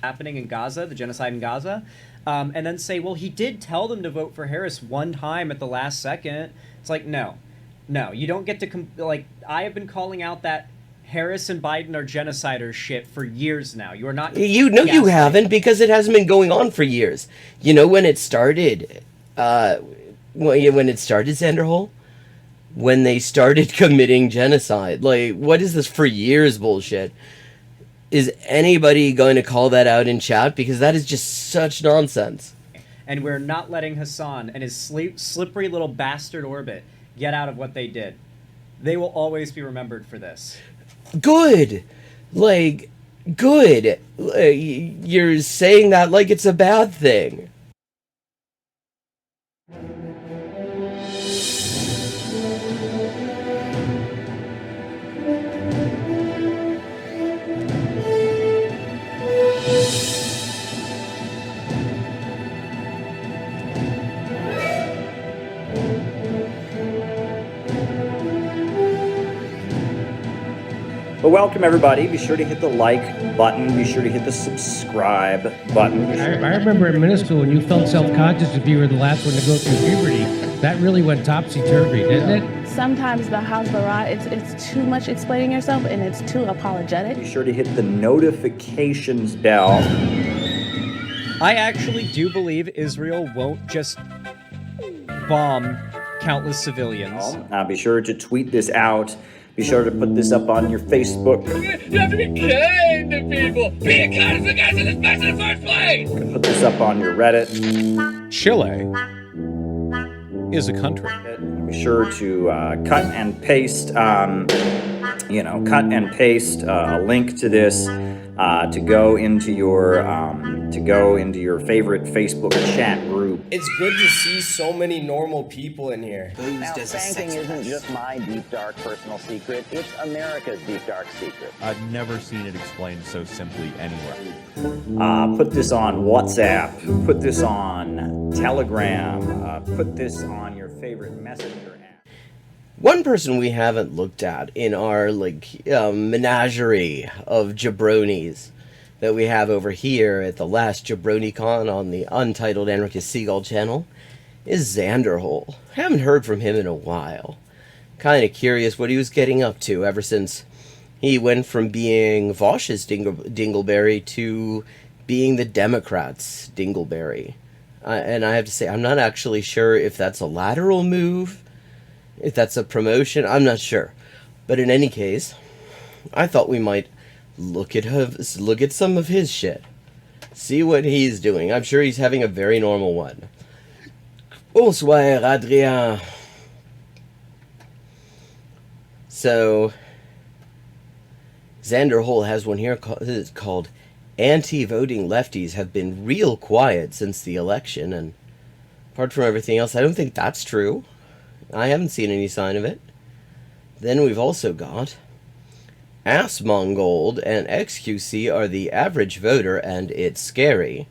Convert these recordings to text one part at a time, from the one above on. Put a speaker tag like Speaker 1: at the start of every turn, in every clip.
Speaker 1: happening in Gaza, the genocide in Gaza, and then say, well, he did tell them to vote for Harris one time at the last second. It's like, no, you don't get to, like, I have been calling out that Harris and Biden are genociders shit for years now. You are not.
Speaker 2: You know you haven't, because it hasn't been going on for years. You know when it started, Xanderhal? When they started committing genocide. Like, what is this for years bullshit? Is anybody going to call that out in chat? Because that is just such nonsense.
Speaker 1: And we're not letting Hasan and his slippery little bastard orbit get out of what they did. They will always be remembered for this.
Speaker 2: Good. Like, good. You're saying that like it's a bad thing.
Speaker 3: But welcome, everybody. Be sure to hit the like button. Be sure to hit the subscribe button.
Speaker 4: I remember in middle school when you felt self-conscious if you were the last one to go through puberty. That really went topsy-turvy, didn't it?
Speaker 5: Sometimes the house barrage, it's too much explaining yourself and it's too apologetic.
Speaker 3: Be sure to hit the notifications bell.
Speaker 1: I actually do believe Israel won't just bomb countless civilians.
Speaker 3: Be sure to tweet this out. Be sure to put this up on your Facebook.
Speaker 6: You have to be kind to people. Being kind is the guys in this mess in the first place.
Speaker 3: Put this up on your Reddit.
Speaker 7: Chile is a country.
Speaker 3: Be sure to cut and paste, a link to this to go into your favorite Facebook chat group.
Speaker 8: It's good to see so many normal people in here.
Speaker 9: Now, banking isn't just my deep, dark personal secret. It's America's deep, dark secret.
Speaker 7: I've never seen it explained so simply anywhere.
Speaker 3: Put this on WhatsApp. Put this on Telegram. Put this on your favorite messenger app.
Speaker 2: One person we haven't looked at in our menagerie of jabronis that we have over here at the last JabroniCon on the Untitled Anarchist Seagull channel is Xanderhal. Haven't heard from him in a while. Kind of curious what he was getting up to ever since he went from being Vosh's Dingleberry to being the Democrats' Dingleberry. And I have to say, I'm not actually sure if that's a lateral move, if that's a promotion, I'm not sure. But in any case, I thought we might look at some of his shit. See what he's doing. I'm sure he's having a very normal one. Bonsoir, Adrien. So, Xanderhal has one here called Anti-Voting Lefties Have Been Real Quiet Since the Election. And apart from everything else, I don't think that's true. I haven't seen any sign of it. Then we've also got Assmongold and XQC are the average voter, and it's scary.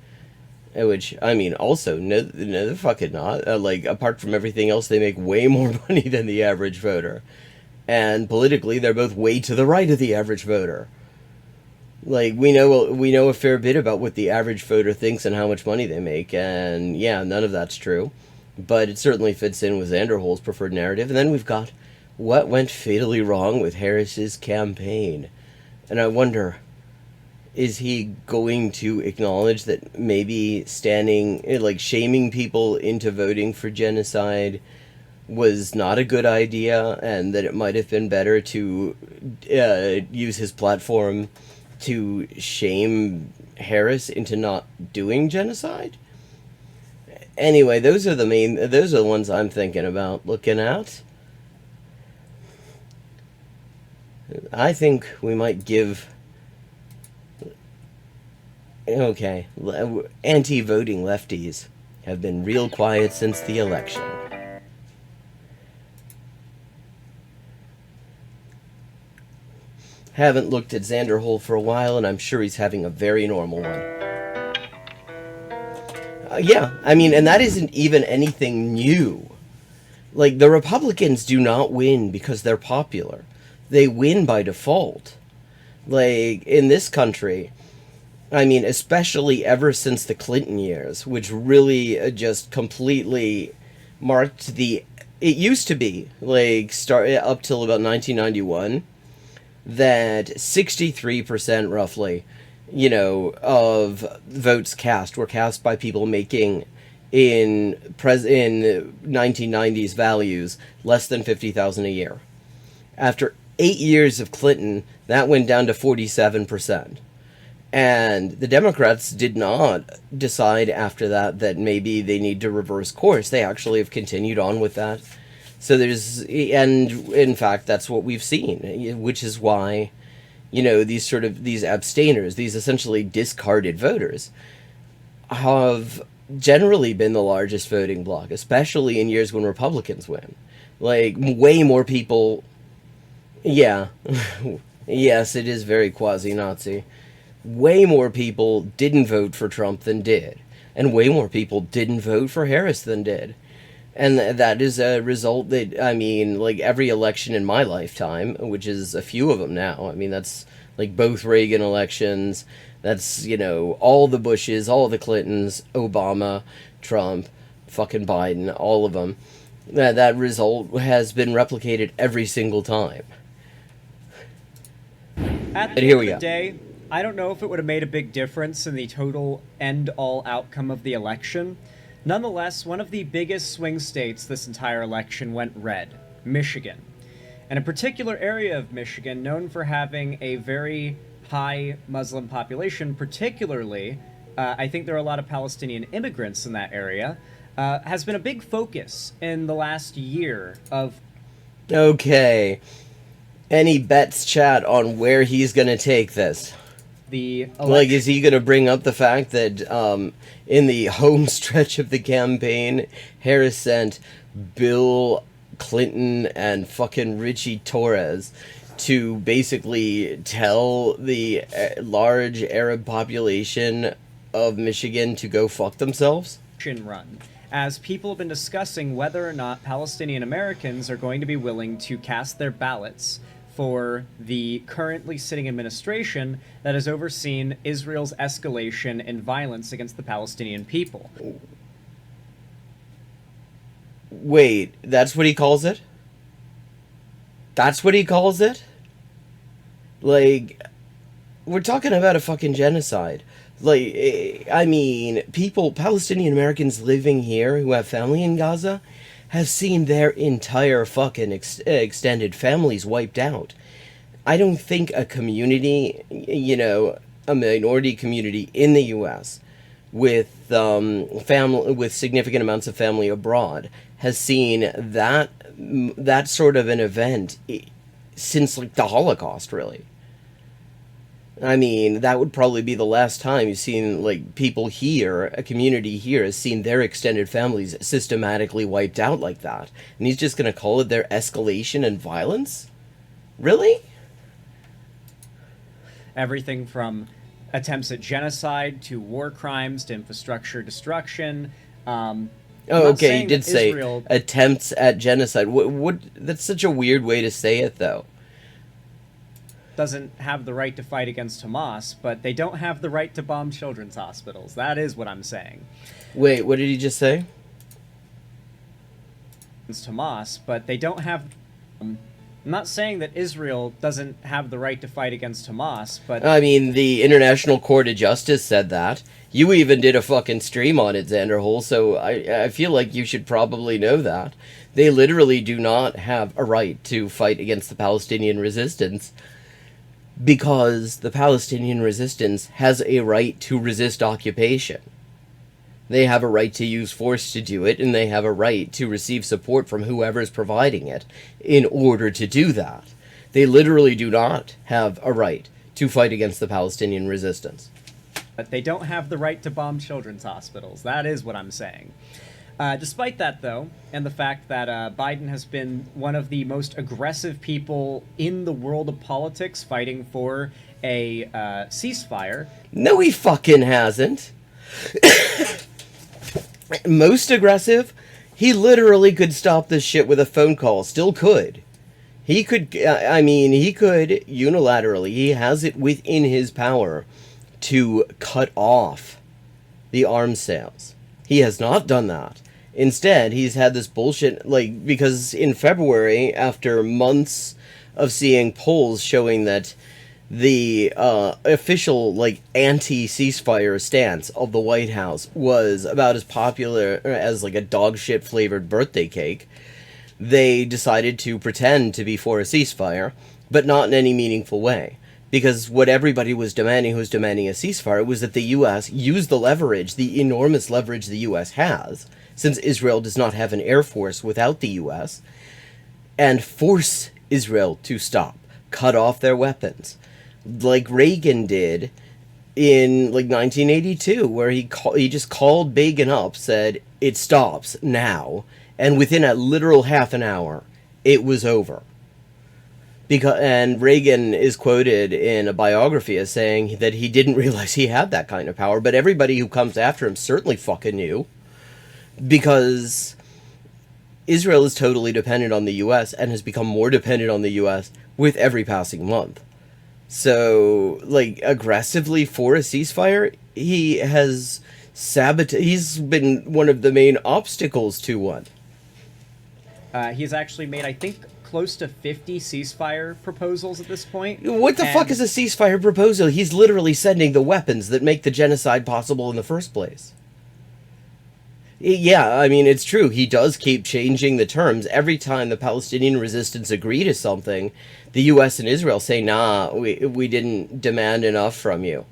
Speaker 2: Which, I mean, also, no, they're fucking not. Apart from everything else, they make way more money than the average voter. And politically, they're both way to the right of the average voter. Like, we know a fair bit about what the average voter thinks and how much money they make, and yeah, none of that's true. But it certainly fits in with Xanderhal's preferred narrative. And then we've got what went fatally wrong with Harris's campaign. And I wonder, is he going to acknowledge that maybe shaming people into voting for genocide was not a good idea, and that it might have been better to use his platform to shame Harris into not doing genocide? Anyway, those are the ones I'm thinking about looking at. I think we might give... Okay, anti-voting lefties have been real quiet since the election. Haven't looked at Xanderhal for a while, and I'm sure he's having a very normal one. Yeah, I mean, and that isn't even anything new. Like, the Republicans do not win because they're popular. They win by default. Like, in this country, I mean, especially ever since the Clinton years, which really just completely marked the... It used to be, like, start up till about 1991, that 63% roughly, you know, of votes cast were cast by people making in 1990s values less than $50,000 a year. After 8 years of Clinton, that went down to 47%. And the Democrats did not decide after that maybe they need to reverse course. They actually have continued on with that. So and in fact, that's what we've seen, which is why, you know, these abstainers, these essentially discarded voters, have generally been the largest voting bloc, especially in years when Republicans win. Like, way more people... Yeah. Yes, it is very quasi-Nazi. Way more people didn't vote for Trump than did. And way more people didn't vote for Harris than did. And that is a result that, I mean, like, every election in my lifetime, which is a few of them now, I mean, that's, like, both Reagan elections, that's, you know, all the Bushes, all the Clintons, Obama, Trump, fucking Biden, all of them. That result has been replicated every single time.
Speaker 1: At the end of the day, I don't know if it would have made a big difference in the total end-all outcome of the election. Nonetheless, one of the biggest swing states this entire election went red, Michigan. And a particular area of Michigan known for having a very high Muslim population, particularly, I think there are a lot of Palestinian immigrants in that area, has been a big focus in the last year of...
Speaker 2: Okay. Any bets, chat, on where he's gonna take this?
Speaker 1: The election.
Speaker 2: Like, is he gonna bring up the fact that in the home stretch of the campaign, Harris sent Bill Clinton and fucking Richie Torres to basically tell the large Arab population of Michigan to go fuck themselves?
Speaker 1: Run, as people have been discussing whether or not Palestinian Americans are going to be willing to cast their ballots for the currently sitting administration that has overseen Israel's escalation in violence against the Palestinian people.
Speaker 2: Wait, that's what he calls it? That's what he calls it? Like, we're talking about a fucking genocide. Like, I mean, Palestinian Americans living here who have family in Gaza have seen their entire fucking extended families wiped out. I don't think a community, you know, a minority community in the U.S. with significant amounts of family abroad has seen that sort of an event since, like, the Holocaust, really. I mean, that would probably be the last time you've seen, like, people here, a community here, has seen their extended families systematically wiped out like that. And he's just gonna call it their escalation and violence? Really?
Speaker 1: Everything from attempts at genocide to war crimes to infrastructure destruction.
Speaker 2: Oh, okay, he did say
Speaker 1: Israel
Speaker 2: attempts at genocide. That's such a weird way to say it, though.
Speaker 1: Doesn't have the right to fight against Hamas, but they don't have the right to bomb children's hospitals. That is what I'm saying.
Speaker 2: Wait, what did he just say?
Speaker 1: It's Hamas, but they don't have... I'm not saying that Israel doesn't have the right to fight against Hamas, but...
Speaker 2: I mean, the International Court of Justice said that. You even did a fucking stream on it, Xanderhal, so I feel like you should probably know that. They literally do not have a right to fight against the Palestinian resistance, because the Palestinian resistance has a right to resist occupation. They have a right to use force to do it, and they have a right to receive support from whoever's providing it in order to do that. They literally do not have a right to fight against the Palestinian resistance.
Speaker 1: But they don't have the right to bomb children's hospitals. That is what I'm saying. Despite that, though, and the fact that Biden has been one of the most aggressive people in the world of politics fighting for a ceasefire...
Speaker 2: No, he fucking hasn't. Most aggressive? He literally could stop this shit with a phone call. Still could. He could, I mean, he could unilaterally, he has it within his power to cut off the arms sales. He has not done that. Instead, he's had this bullshit, like, because in February, after months of seeing polls showing that the official, like, anti-ceasefire stance of the White House was about as popular as, like, a dog shit flavored birthday cake, they decided to pretend to be for a ceasefire, but not in any meaningful way. Because what everybody was demanding, who was demanding a ceasefire, was that the U.S. use the leverage, the enormous leverage the U.S. has, since Israel does not have an air force without the U.S., and force Israel to stop, cut off their weapons, like Reagan did in, like, 1982, where he just called Begin up, said, "It stops now," and within a literal half an hour, it was over. And Reagan is quoted in a biography as saying that he didn't realize he had that kind of power, but everybody who comes after him certainly fucking knew, because Israel is totally dependent on the U.S. and has become more dependent on the U.S. with every passing month. So, like, aggressively for a ceasefire, he has he's been one of the main obstacles to one.
Speaker 1: He's actually made, I think, close to 50 ceasefire proposals at this point.
Speaker 2: What the fuck is a ceasefire proposal? He's literally sending the weapons that make the genocide possible in the first place. Yeah, I mean, it's true. He does keep changing the terms. Every time the Palestinian resistance agree to something, the U.S. and Israel say, nah, we didn't demand enough from you.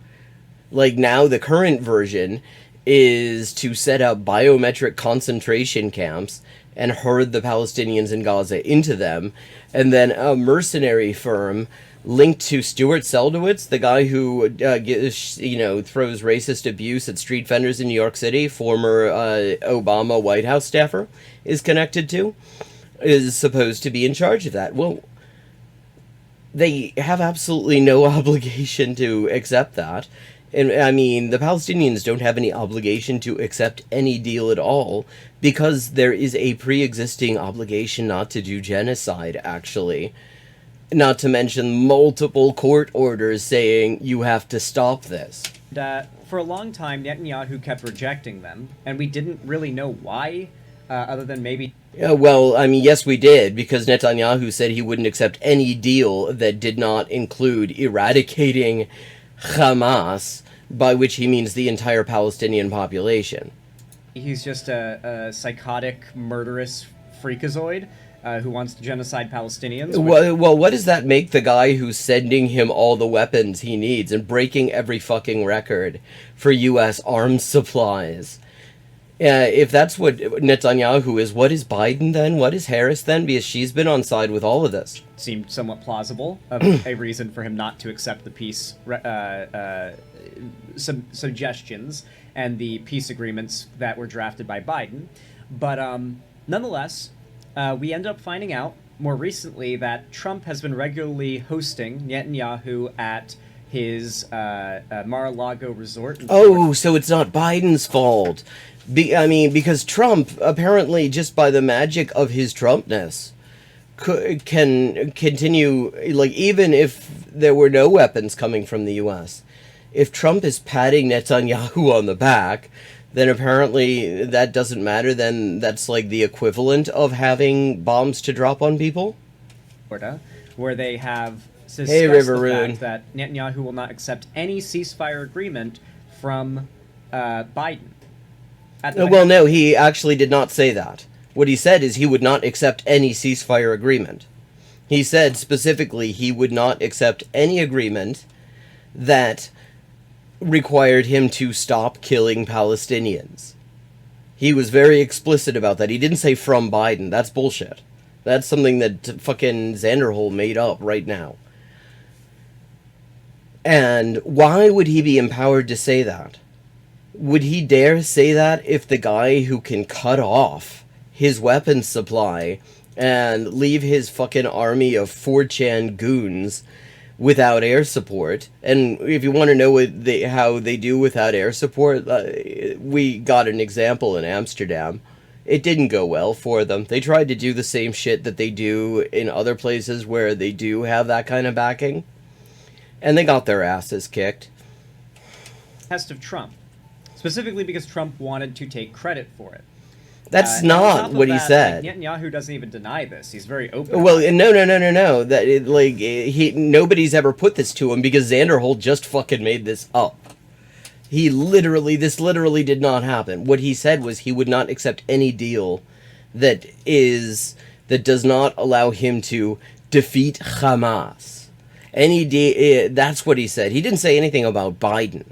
Speaker 2: Like, now the current version is to set up biometric concentration camps and herd the Palestinians in Gaza into them, and then a mercenary firm linked to Stuart Seldowitz, the guy who throws racist abuse at street vendors in New York City, former Obama White House staffer, is connected to, is supposed to be in charge of that. Well, they have absolutely no obligation to accept that. And, I mean, the Palestinians don't have any obligation to accept any deal at all, because there is a pre-existing obligation not to do genocide, actually. Not to mention multiple court orders saying you have to stop this.
Speaker 1: For a long time, Netanyahu kept rejecting them, and we didn't really know why, other than maybe...
Speaker 2: Yeah, well, I mean, yes, we did, because Netanyahu said he wouldn't accept any deal that did not include eradicating Hamas, by which he means the entire Palestinian population.
Speaker 1: He's just a psychotic, murderous freakazoid who wants to genocide Palestinians.
Speaker 2: Well, what does that make the guy who's sending him all the weapons he needs and breaking every fucking record for U.S. arms supplies? If that's what Netanyahu is, what is Biden then? What is Harris then? Because she's been on side with all of this.
Speaker 1: Seemed somewhat plausible, a reason for him not to accept the peace suggestions and the peace agreements that were drafted by Biden. But nonetheless, we end up finding out more recently that Trump has been regularly hosting Netanyahu at his Mar-a-Lago resort.
Speaker 2: Oh, so it's not Biden's fault. Because Trump, apparently, just by the magic of his Trumpness, can continue, like, even if there were no weapons coming from the U.S., if Trump is patting Netanyahu on the back, then apparently that doesn't matter. Then that's like the equivalent of having bombs to drop on people.
Speaker 1: Where they have discussed
Speaker 2: the
Speaker 1: fact that Netanyahu will not accept any ceasefire agreement from Biden.
Speaker 2: Well, no, he actually did not say that. What he said is he would not accept any ceasefire agreement. He said specifically he would not accept any agreement that required him to stop killing Palestinians. He was very explicit about that. He didn't say from Biden. That's bullshit. That's something that fucking Xanderhal made up right now. And why would he be empowered to say that? Would he dare say that if the guy who can cut off his weapons supply and leave his fucking army of 4chan goons without air support? And if you want to know how they do without air support, we got an example in Amsterdam. It didn't go well for them. They tried to do the same shit that they do in other places where they do have that kind of backing, and they got their asses kicked.
Speaker 1: test of Trump, specifically because Trump wanted to take credit for it.
Speaker 2: That's
Speaker 1: And on
Speaker 2: not
Speaker 1: top of
Speaker 2: what he
Speaker 1: that,
Speaker 2: said.
Speaker 1: Like, Netanyahu doesn't even deny this. He's very open.
Speaker 2: Well,
Speaker 1: about it.
Speaker 2: no. That nobody's ever put this to him because Xanderhal just fucking made this up. This literally did not happen. What he said was he would not accept any deal that does not allow him to defeat Hamas. That's what he said. He didn't say anything about Biden.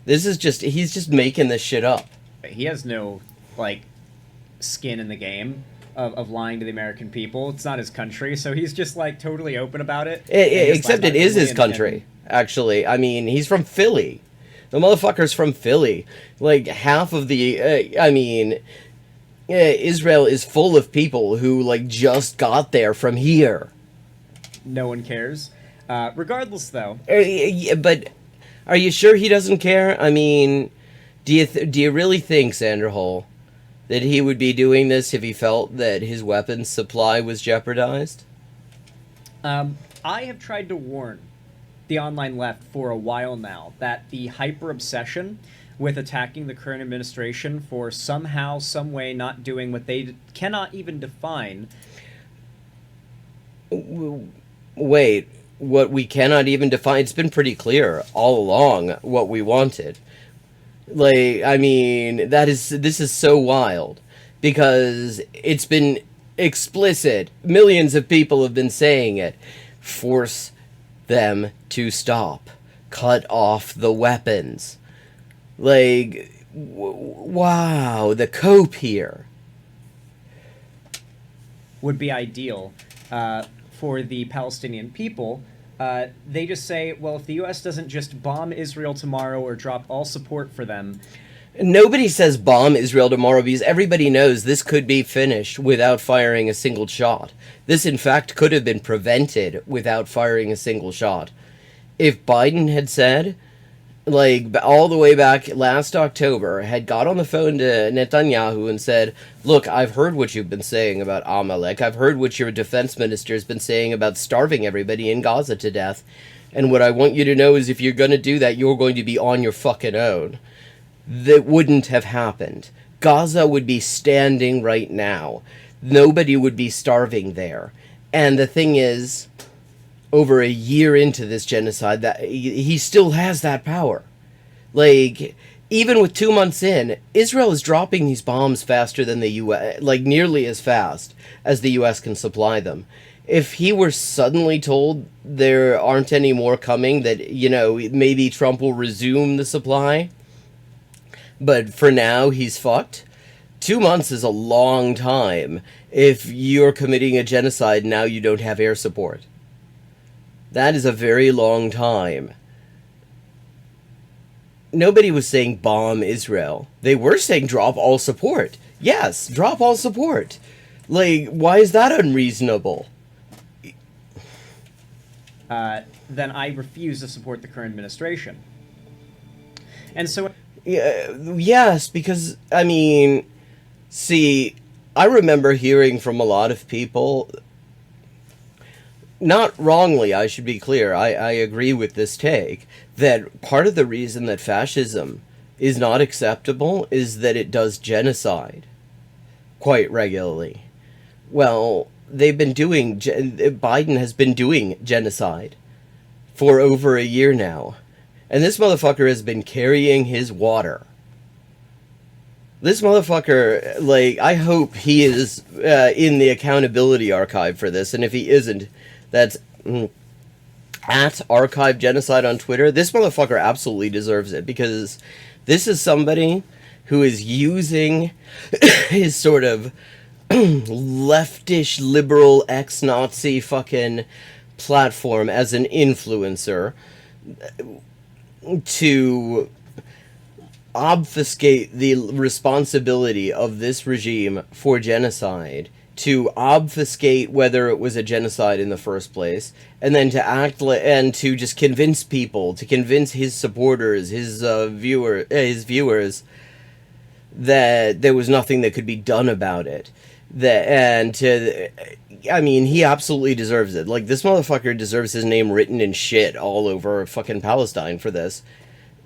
Speaker 2: He's just making this shit up.
Speaker 1: He has no, like, skin in the game of lying to the American people. It's not his country, so he's just, like, totally open about it.
Speaker 2: Except it is his country, actually. I mean, he's from Philly. The motherfucker's from Philly. Like, half of the, Israel is full of people who, like, just got there from here.
Speaker 1: No one cares. Regardless, though.
Speaker 2: But are you sure he doesn't care? I mean, do you really think, Xanderhal, that he would be doing this if he felt that his weapons supply was jeopardized?
Speaker 1: I have tried to warn the online left for a while now that the hyper-obsession with attacking the current administration for somehow, some way not doing what they cannot even define.
Speaker 2: Wait, what we cannot even define? It's been pretty clear all along what we wanted. Like, I mean, this is so wild because it's been explicit. Millions of people have been saying it. Force them to stop. Cut off the weapons. Like, wow, the cope here
Speaker 1: Would be ideal for the Palestinian people. They just say, well, if the U.S. doesn't just bomb Israel tomorrow or drop all support for them...
Speaker 2: Nobody says bomb Israel tomorrow because everybody knows this could be finished without firing a single shot. This, in fact, could have been prevented without firing a single shot. If Biden had said, like, all the way back last October, had got on the phone to Netanyahu and said, look, I've heard what you've been saying about Amalek. I've heard what your defense minister has been saying about starving everybody in Gaza to death. And what I want you to know is if you're going to do that, you're going to be on your fucking own. That wouldn't have happened. Gaza would be standing right now. Nobody would be starving there. And the thing is, over a year into this genocide, that he still has that power. Like, even with 2 months in, Israel is dropping these bombs faster than the U.S., like nearly as fast as the U.S. can supply them. If he were suddenly told there aren't any more coming, that, maybe Trump will resume the supply, but for now he's fucked. 2 months is a long time if you're committing a genocide now you don't have air support. That is a very long time. Nobody was saying bomb Israel. They were saying drop all support. Yes, drop all support. Like, why is that unreasonable?
Speaker 1: Then I refuse to support the current administration. And so...
Speaker 2: Yes, because, I mean, see, I remember hearing from a lot of people, not wrongly, I should be clear, I agree with this take, that part of the reason that fascism is not acceptable is that it does genocide quite regularly. Well, Biden has been doing genocide for over a year now. And this motherfucker has been carrying his water. This motherfucker, like, I hope he is in the accountability archive for this. And if he isn't, that's at Archive Genocide on Twitter. This motherfucker absolutely deserves it. Because this is somebody who is using his sort of leftish, liberal, ex-Nazi fucking platform as an influencer to obfuscate the responsibility of this regime for genocide, to obfuscate whether it was a genocide in the first place, and then to and to just convince people, to convince his supporters, his viewers, that there was nothing that could be done about it. I mean, he absolutely deserves it. Like, this motherfucker deserves his name written in shit all over fucking Palestine for this.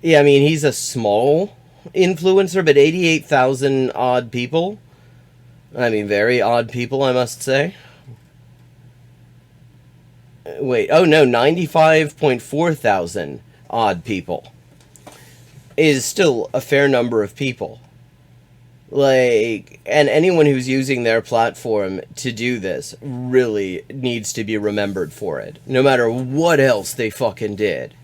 Speaker 2: Yeah, I mean, he's a small influencer, but 88,000 odd people. I mean, very odd people, I must say. Wait, oh no, 95.4 thousand odd people is still a fair number of people. Like, and anyone who's using their platform to do this really needs to be remembered for it, no matter what else they fucking did.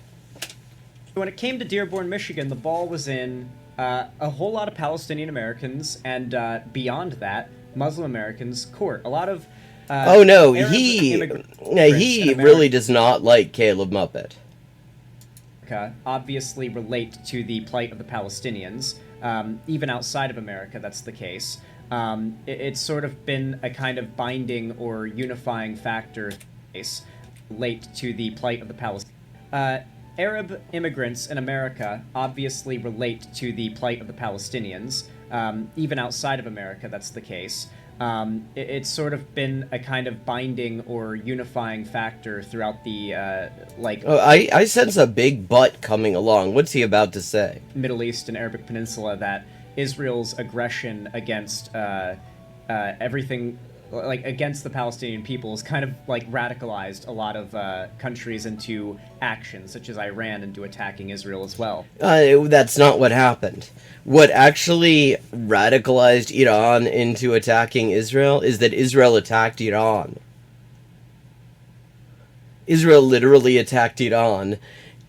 Speaker 1: When it came to Dearborn, Michigan, the ball was in a whole lot of Palestinian Americans and beyond that, Muslim Americans' court. A lot of
Speaker 2: oh no,
Speaker 1: Arab
Speaker 2: he
Speaker 1: immigrants in
Speaker 2: really does not like Caleb Muppet.
Speaker 1: America obviously relate to the plight of the Palestinians. Even outside of America, that's the case. It's sort of been a kind of binding or unifying factor relate to the plight of the Palestinians. Arab immigrants in America obviously relate to the plight of the Palestinians. Even outside of America, that's the case. It's sort of been a kind of binding or unifying factor throughout the,
Speaker 2: Oh, I sense a big butt coming along. What's he about to say?
Speaker 1: Middle East and Arabic Peninsula that Israel's aggression against everything, like against the Palestinian people, has kind of like radicalized a lot of countries into action, such as Iran, into attacking Israel as well.
Speaker 2: That's not what happened. What actually radicalized Iran into attacking Israel is that Israel attacked Iran. Israel literally attacked Iran.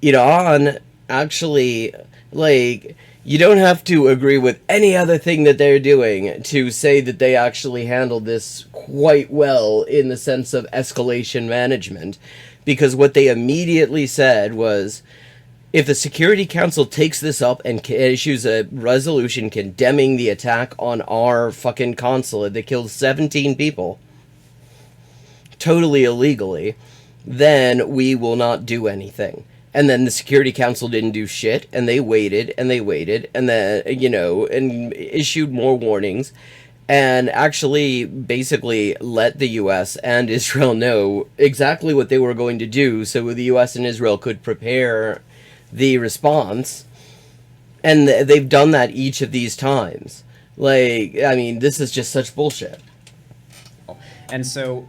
Speaker 2: Iran actually, like, you don't have to agree with any other thing that they're doing to say that they actually handled this quite well in the sense of escalation management, because what they immediately said was, if the Security Council takes this up and issues a resolution condemning the attack on our fucking consulate that killed 17 people, totally illegally, then we will not do anything. And then the Security Council didn't do shit, and they waited, and then, you know, and issued more warnings, and actually basically let the US and Israel know exactly what they were going to do so the US and Israel could prepare the response. And they've done that each of these times. Like, I mean, this is just such bullshit.
Speaker 1: And so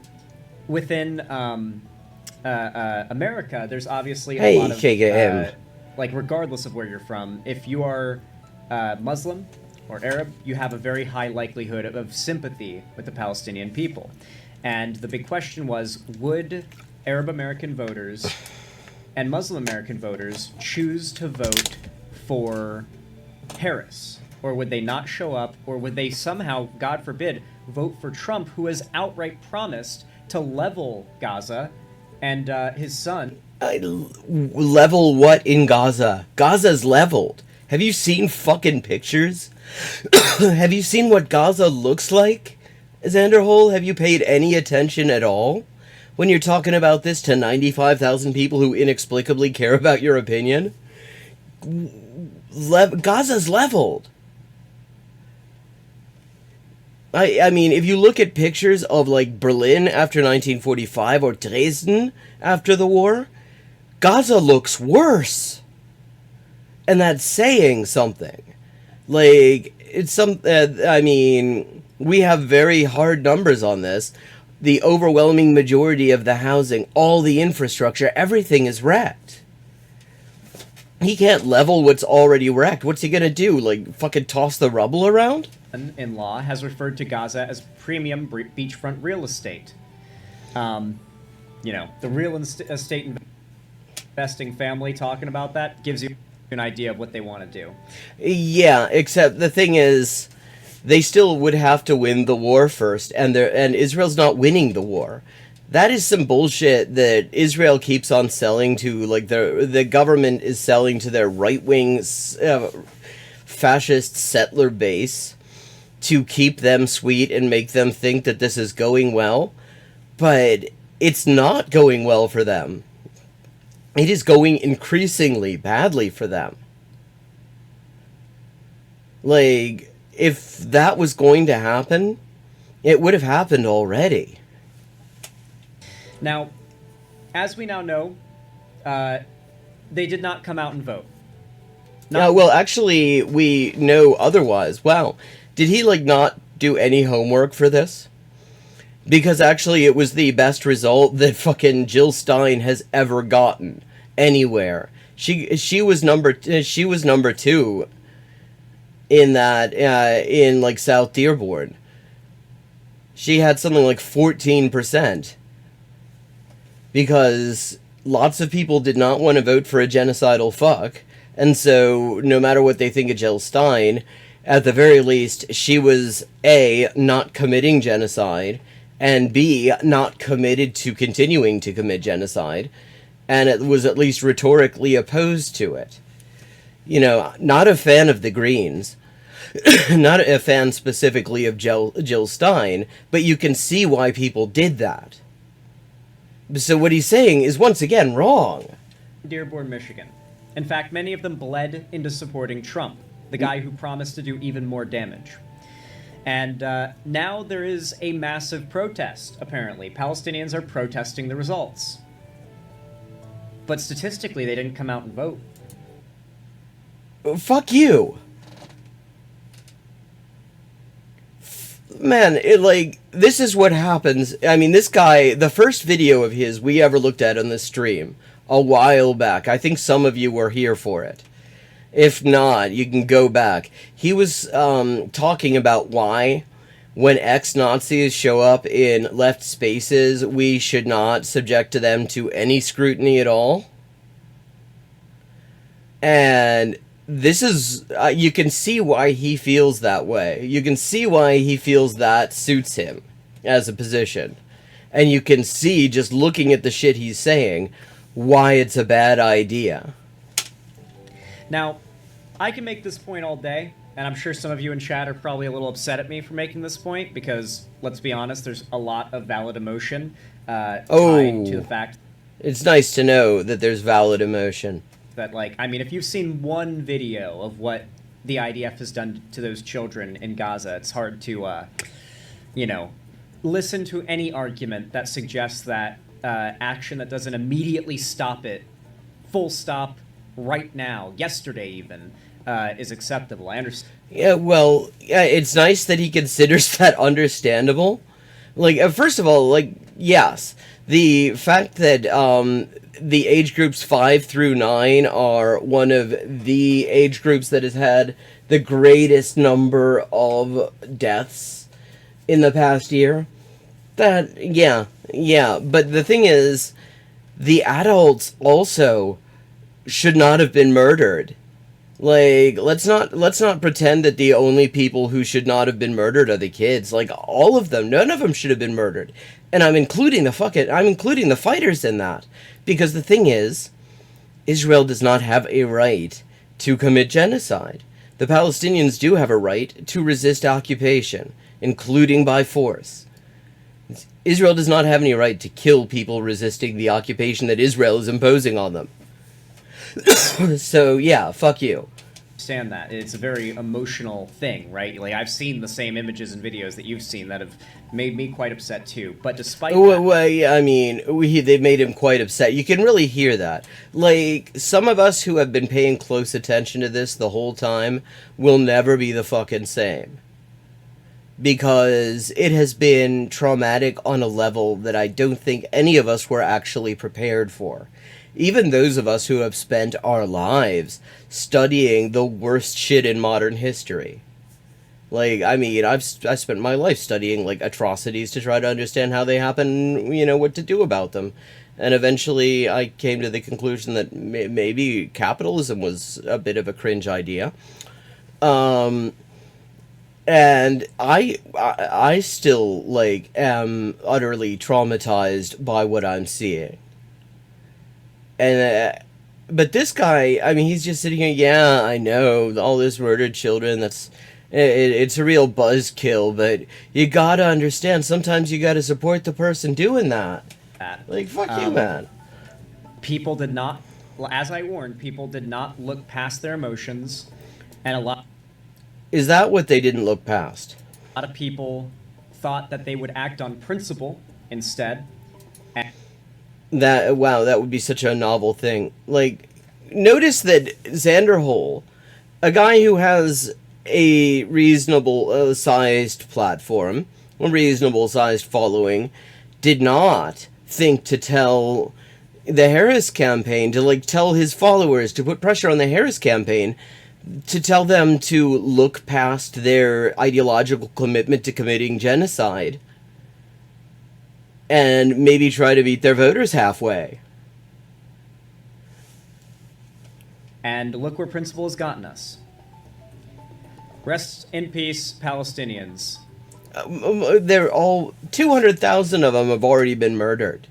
Speaker 1: within America, there's obviously
Speaker 2: Hey,
Speaker 1: a lot of
Speaker 2: KGM.
Speaker 1: like, regardless of where you're from, if you are Muslim or Arab, you have a very high likelihood of sympathy with the Palestinian people. And the big question was, would Arab American voters and Muslim American voters choose to vote for Harris? Or would they not show up? Or would they somehow, God forbid, vote for Trump, who has outright promised to level Gaza and his son?
Speaker 2: Level what in Gaza? Gaza's leveled. Have you seen fucking pictures? Have you seen what Gaza looks like? Xanderhal, have you paid any attention at all when you're talking about this to 95,000 people who inexplicably care about your opinion? Gaza's leveled. I mean, if you look at pictures of, like, Berlin after 1945 or Dresden after the war, Gaza looks worse. And that's saying something. Like, it's I mean, we have very hard numbers on this. The overwhelming majority of the housing, all the infrastructure, everything is wrecked. He can't level what's already wrecked. What's he gonna do? Like, fucking toss the rubble around?
Speaker 1: In law has referred to Gaza as premium beachfront real estate. You know, the real estate investing family talking about that gives you an idea of what they want to do.
Speaker 2: Yeah, except the thing is, they still would have to win the war first, and Israel's not winning the war. That is some bullshit that Israel keeps on selling to, like, the government is selling to their right-wing fascist settler base to keep them sweet and make them think that this is going well. But it's not going well for them. It is going increasingly badly for them. Like, if that was going to happen, it would have happened already.
Speaker 1: Now, as we now know, they did not come out and vote.
Speaker 2: Well, actually, we know otherwise. Wow. Did he, like, not do any homework for this? Because actually it was the best result that fucking Jill Stein has ever gotten anywhere. She was number 2 in that in like South Dearborn. She had something like 14%. Because lots of people did not want to vote for a genocidal fuck. And so, no matter what they think of Jill Stein, at the very least, she was A, not committing genocide, and B, not committed to continuing to commit genocide, and it was at least rhetorically opposed to it. You know, not a fan of the Greens, not a fan specifically of Jill Stein, but you can see why people did that. So what he's saying is once again wrong.
Speaker 1: Dearborn, Michigan. In fact, many of them bled into supporting Trump, the guy who promised to do even more damage. And now there is a massive protest, apparently. Palestinians are protesting the results. But statistically, they didn't come out and vote.
Speaker 2: Fuck you. Man, this is what happens. I mean, this guy, the first video of his we ever looked at on this stream, a while back. I think some of you were here for it. If not, you can go back. He was talking about why, when ex-Nazis show up in left spaces, we should not subject to them to any scrutiny at all. And this is, you can see why he feels that way. You can see why he feels that suits him as a position. And you can see, just looking at the shit he's saying, why it's a bad idea.
Speaker 1: Now, I can make this point all day, and I'm sure some of you in chat are probably a little upset at me for making this point, because, let's be honest, there's a lot of valid emotion tied to the fact...
Speaker 2: It's nice to know that there's valid emotion.
Speaker 1: That, like, I mean, if you've seen one video of what the IDF has done to those children in Gaza, it's hard to, you know, listen to any argument that suggests that action that doesn't immediately stop it, full stop, right now, yesterday even, is acceptable. I understand.
Speaker 2: Yeah, well, yeah, it's nice that he considers that understandable. Like, first of all, like, yes, the fact that the age groups 5 through 9 are one of the age groups that has had the greatest number of deaths in the past year. That, yeah, but the thing is, the adults also should not have been murdered. Like, let's not pretend that the only people who should not have been murdered are the kids. Like, all of them, none of them should have been murdered. And I'm including the fighters in that. Because the thing is, Israel does not have a right to commit genocide. The Palestinians do have a right to resist occupation, including by force. Israel does not have any right to kill people resisting the occupation that Israel is imposing on them. So, yeah, fuck you.
Speaker 1: Understand that. It's a very emotional thing, right? Like, I've seen the same images and videos that you've seen that have made me quite upset, too. But despite
Speaker 2: well, yeah, I mean, they've made him quite upset. You can really hear that. Like, some of us who have been paying close attention to this the whole time will never be the fucking same. Because it has been traumatic on a level that I don't think any of us were actually prepared for. Even those of us who have spent our lives studying the worst shit in modern history. Like, I mean, I spent my life studying, like, atrocities to try to understand how they happen, you know, what to do about them. And eventually I came to the conclusion that maybe capitalism was a bit of a cringe idea. And I still, like, am utterly traumatized by what I'm seeing. And, but this guy, I mean, he's just sitting here, yeah, I know, all this murdered children, it's a real buzzkill, but you gotta understand, sometimes you gotta support the person doing that. Like, fuck you, man.
Speaker 1: People did not, as I warned, people did not look past their emotions, and a lot...
Speaker 2: Is that what they didn't look past?
Speaker 1: A lot of people thought that they would act on principle instead.
Speaker 2: Wow, that would be such a novel thing. Like, notice that Xanderhal a guy who has a reasonable sized platform, a reasonable sized following, did not think to tell the Harris campaign, to like tell his followers, to put pressure on the Harris campaign, to tell them to look past their ideological commitment to committing genocide and maybe try to meet their voters halfway.
Speaker 1: And look where principle has gotten us. Rest in peace, Palestinians.
Speaker 2: They're all 200,000 of them have already been murdered.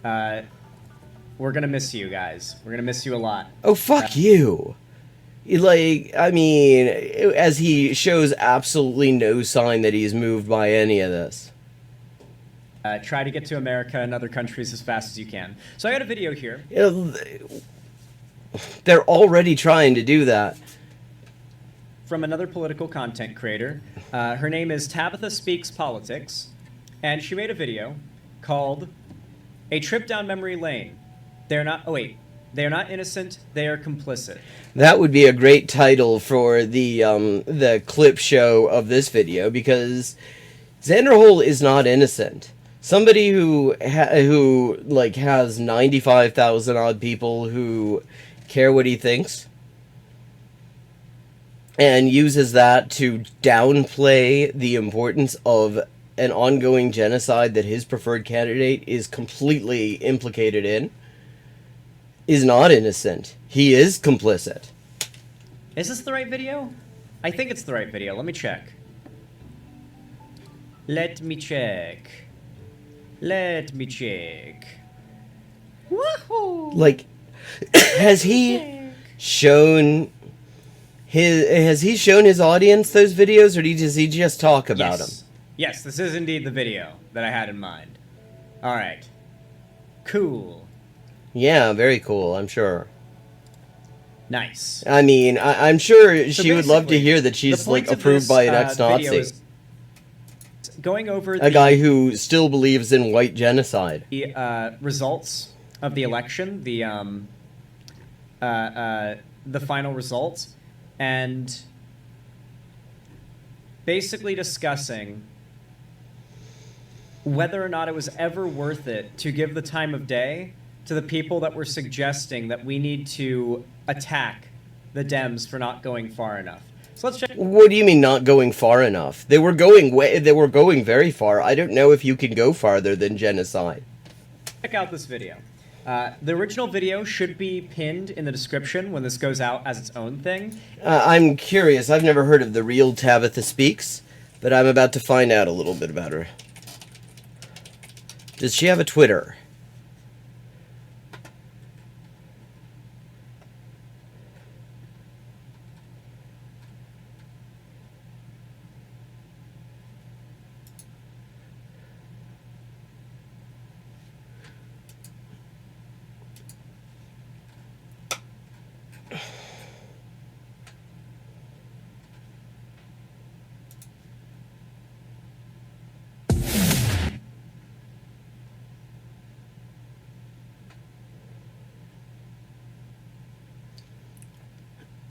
Speaker 1: We're gonna miss you guys. We're gonna miss you a lot.
Speaker 2: Oh, fuck you. Like, I mean, as he shows absolutely no sign that he's moved by any of this.
Speaker 1: Try to get to America and other countries as fast as you can. So I got a video here.
Speaker 2: They're already trying to do that.
Speaker 1: From another political content creator. Her name is Tabitha Speaks Politics. And she made a video called A Trip Down Memory Lane. They're not... Oh, wait. They are not innocent. They are complicit.
Speaker 2: That would be a great title for the clip show of this video, because Xanderhal is not innocent. Somebody who like has 95,000 odd people who care what he thinks and uses that to downplay the importance of an ongoing genocide that his preferred candidate is completely implicated in, is not innocent. He is complicit.
Speaker 1: Is this the right video? I think it's the right video. Let me check. Let me check. Let me check. Woohoo!
Speaker 2: Like, has he shown his audience those videos, or does he just talk about them?
Speaker 1: Yes, this is indeed the video that I had in mind. All right. Cool.
Speaker 2: Yeah, very cool, I'm sure.
Speaker 1: Nice.
Speaker 2: I mean, I'm sure
Speaker 1: So
Speaker 2: she would love to hear that she's,
Speaker 1: the
Speaker 2: like,
Speaker 1: point of
Speaker 2: approved
Speaker 1: this,
Speaker 2: by an
Speaker 1: video
Speaker 2: ex-Nazi.
Speaker 1: is going over
Speaker 2: A guy who still believes in white genocide.
Speaker 1: the results of the election, the final results, and basically discussing whether or not it was ever worth it to give the time of day to the people that were suggesting that we need to attack the Dems for not going far enough. So let's check.
Speaker 2: What do you mean not going far enough? They were going very far. I don't know if you can go farther than genocide.
Speaker 1: Check out this video. The original video should be pinned in the description when this goes out as its own thing.
Speaker 2: I'm curious. I've never heard of the real Tabitha Speaks, but I'm about to find out a little bit about her. Does she have a Twitter?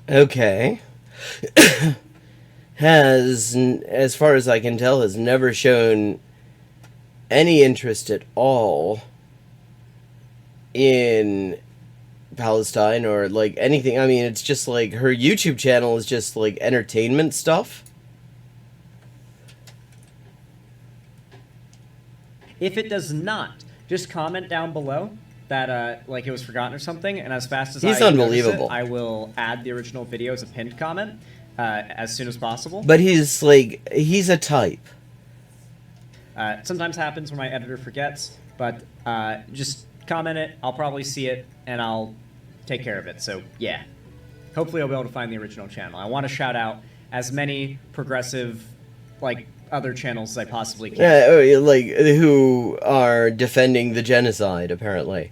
Speaker 2: Okay. As far as I can tell, has never shown any interest at all in Palestine or, like, anything. I mean, it's just, like, her YouTube channel is just, like, entertainment stuff.
Speaker 1: If it does not, just comment down below that like it was forgotten or something, and as fast as
Speaker 2: He's
Speaker 1: I notice
Speaker 2: unbelievable.
Speaker 1: it, I will add the original video as a pinned comment as soon as possible.
Speaker 2: But he's, like, he's a type.
Speaker 1: Sometimes happens when my editor forgets, but just comment it, I'll probably see it, and I'll take care of it. So, yeah. Hopefully I'll be able to find the original channel. I want to shout out as many progressive, like, other channels as I possibly can.
Speaker 2: Yeah, like, who are defending the genocide, apparently.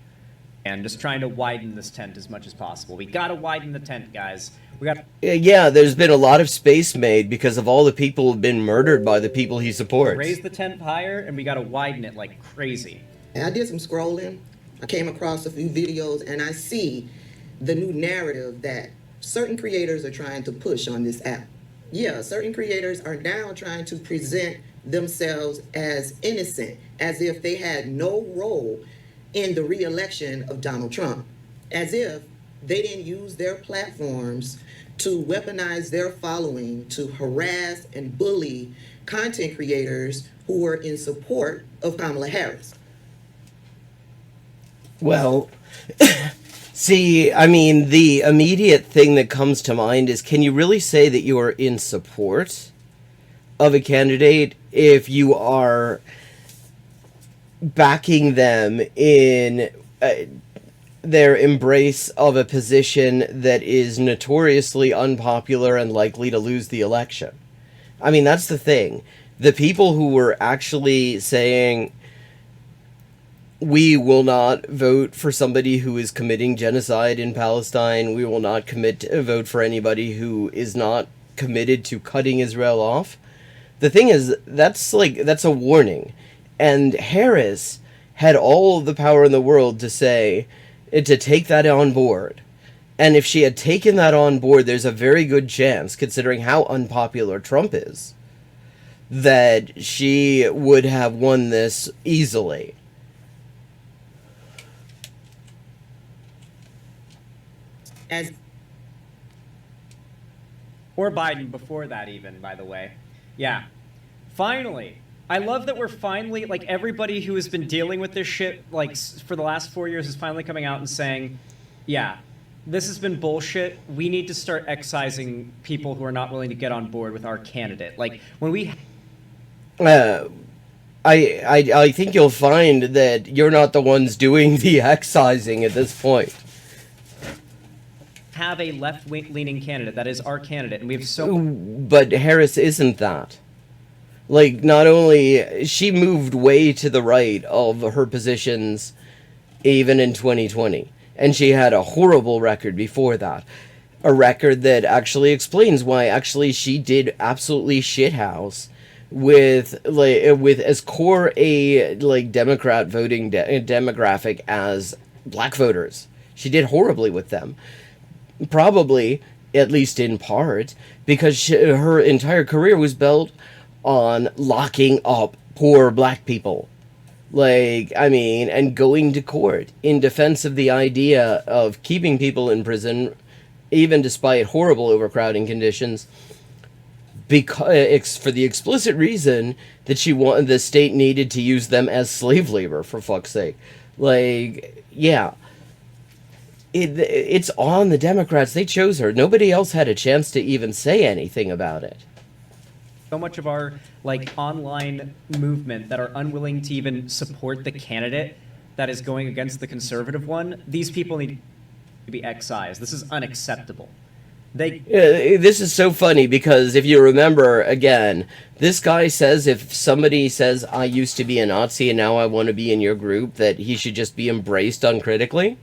Speaker 1: And just trying to widen this tent as much as possible. We gotta widen the tent, guys. We got.
Speaker 2: Yeah, there's been a lot of space made because of all the people who've been murdered by the people he supports.
Speaker 1: Raise the tent higher, and we gotta widen it like crazy.
Speaker 10: And I did some scrolling. I came across a few videos, and I see the new narrative that certain creators are trying to push on this app. Yeah, certain creators are now trying to present themselves as innocent, as if they had no role in the re-election of Donald Trump, as if they didn't use their platforms to weaponize their following to harass and bully content creators who were in support of Kamala Harris.
Speaker 2: Well, see, I mean, the immediate thing that comes to mind is, can you really say that you are in support of a candidate if you are backing them in their embrace of a position that is notoriously unpopular and likely to lose the election? I mean, that's the thing. The people who were actually saying, we will not vote for somebody who is committing genocide in Palestine, we will not vote for anybody who is not committed to cutting Israel off. The thing is, that's a warning. And Harris had all the power in the world to say, to take that on board. And if she had taken that on board, there's a very good chance, considering how unpopular Trump is, that she would have won this easily.
Speaker 1: Or Biden before that even, by the way. Yeah. Finally. I love that we're finally, like, everybody who has been dealing with this shit, like, for the last 4 years is finally coming out and saying, yeah, this has been bullshit. We need to start excising people who are not willing to get on board with our candidate. Like, when we...
Speaker 2: I think you'll find that you're not the ones doing the excising at this point.
Speaker 1: Have a left-leaning candidate. That is our candidate. And we have so...
Speaker 2: But Harris isn't that. Like, not only... She moved way to the right of her positions even in 2020. And she had a horrible record before that. A record that actually explains why actually she did absolutely shithouse with as core a Democrat voting demographic as black voters. She did horribly with them. Probably, at least in part, because her entire career was built on locking up poor black people. And going to court in defense of the idea of keeping people in prison, even despite horrible overcrowding conditions, because for the explicit reason that the state needed to use them as slave labor, for fuck's sake. Yeah. It's on the Democrats. They chose her. Nobody else had a chance to even say anything about it.
Speaker 1: So much of our online movement that are unwilling to even support the candidate that is going against the conservative one, these people need to be excised. This is unacceptable.
Speaker 2: This is so funny because if you remember, again, this guy says if somebody says, I used to be a Nazi and now I want to be in your group, that he should just be embraced uncritically.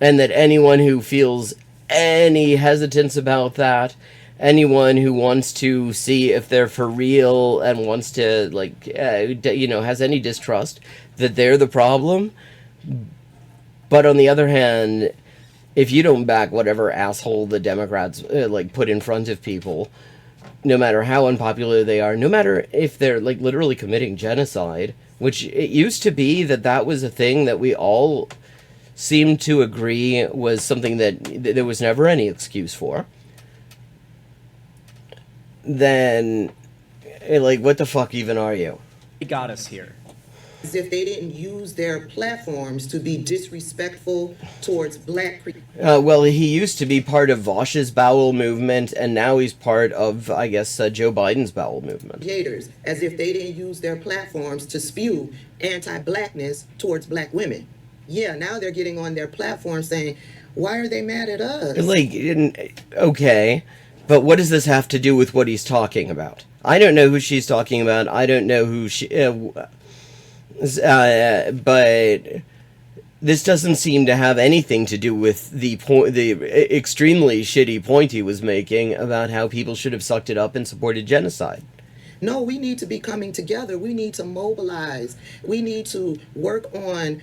Speaker 2: And that anyone who feels any hesitance about that, anyone who wants to see if they're for real and wants to, has any distrust, that they're the problem. But on the other hand, if you don't back whatever asshole the Democrats, put in front of people, no matter how unpopular they are, no matter if they're, literally committing genocide, which it used to be that was a thing that we all seemed to agree was something that there was never any excuse for, then, what the fuck even are you?
Speaker 1: He got us here.
Speaker 10: As if they didn't use their platforms to be disrespectful towards black people.
Speaker 2: Well, he used to be part of Vosh's bowel movement, and now he's part of, I guess, Joe Biden's bowel movement.
Speaker 10: As if they didn't use their platforms to spew anti-blackness towards black women. Yeah, now they're getting on their platform saying, why are they mad at us?
Speaker 2: Okay, but what does this have to do with what he's talking about? I don't know who she's talking about. I don't know who she... but this doesn't seem to have anything to do with the extremely shitty point he was making about how people should have sucked it up and supported genocide.
Speaker 10: No, we need to be coming together. We need to mobilize. We need to work on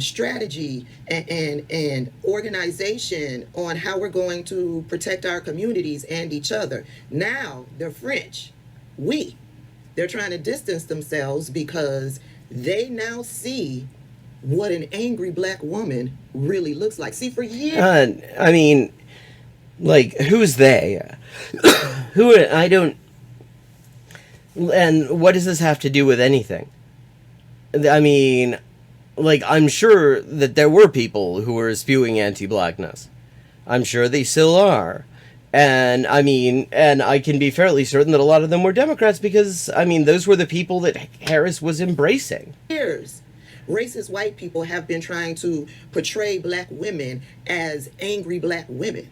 Speaker 10: strategy and organization on how we're going to protect our communities and each other. Now, the French, they're trying to distance themselves because they now see what an angry black woman really looks like. See, for years...
Speaker 2: I mean, like, who's they? I don't... And what does this have to do with anything? I mean, like, I'm sure that there were people who were spewing anti-blackness. I'm sure they still are. And, I mean, and I can be fairly certain that a lot of them were Democrats because, I mean, those were the people that Harris was embracing.
Speaker 10: Years, racist white people have been trying to portray black women as angry black women.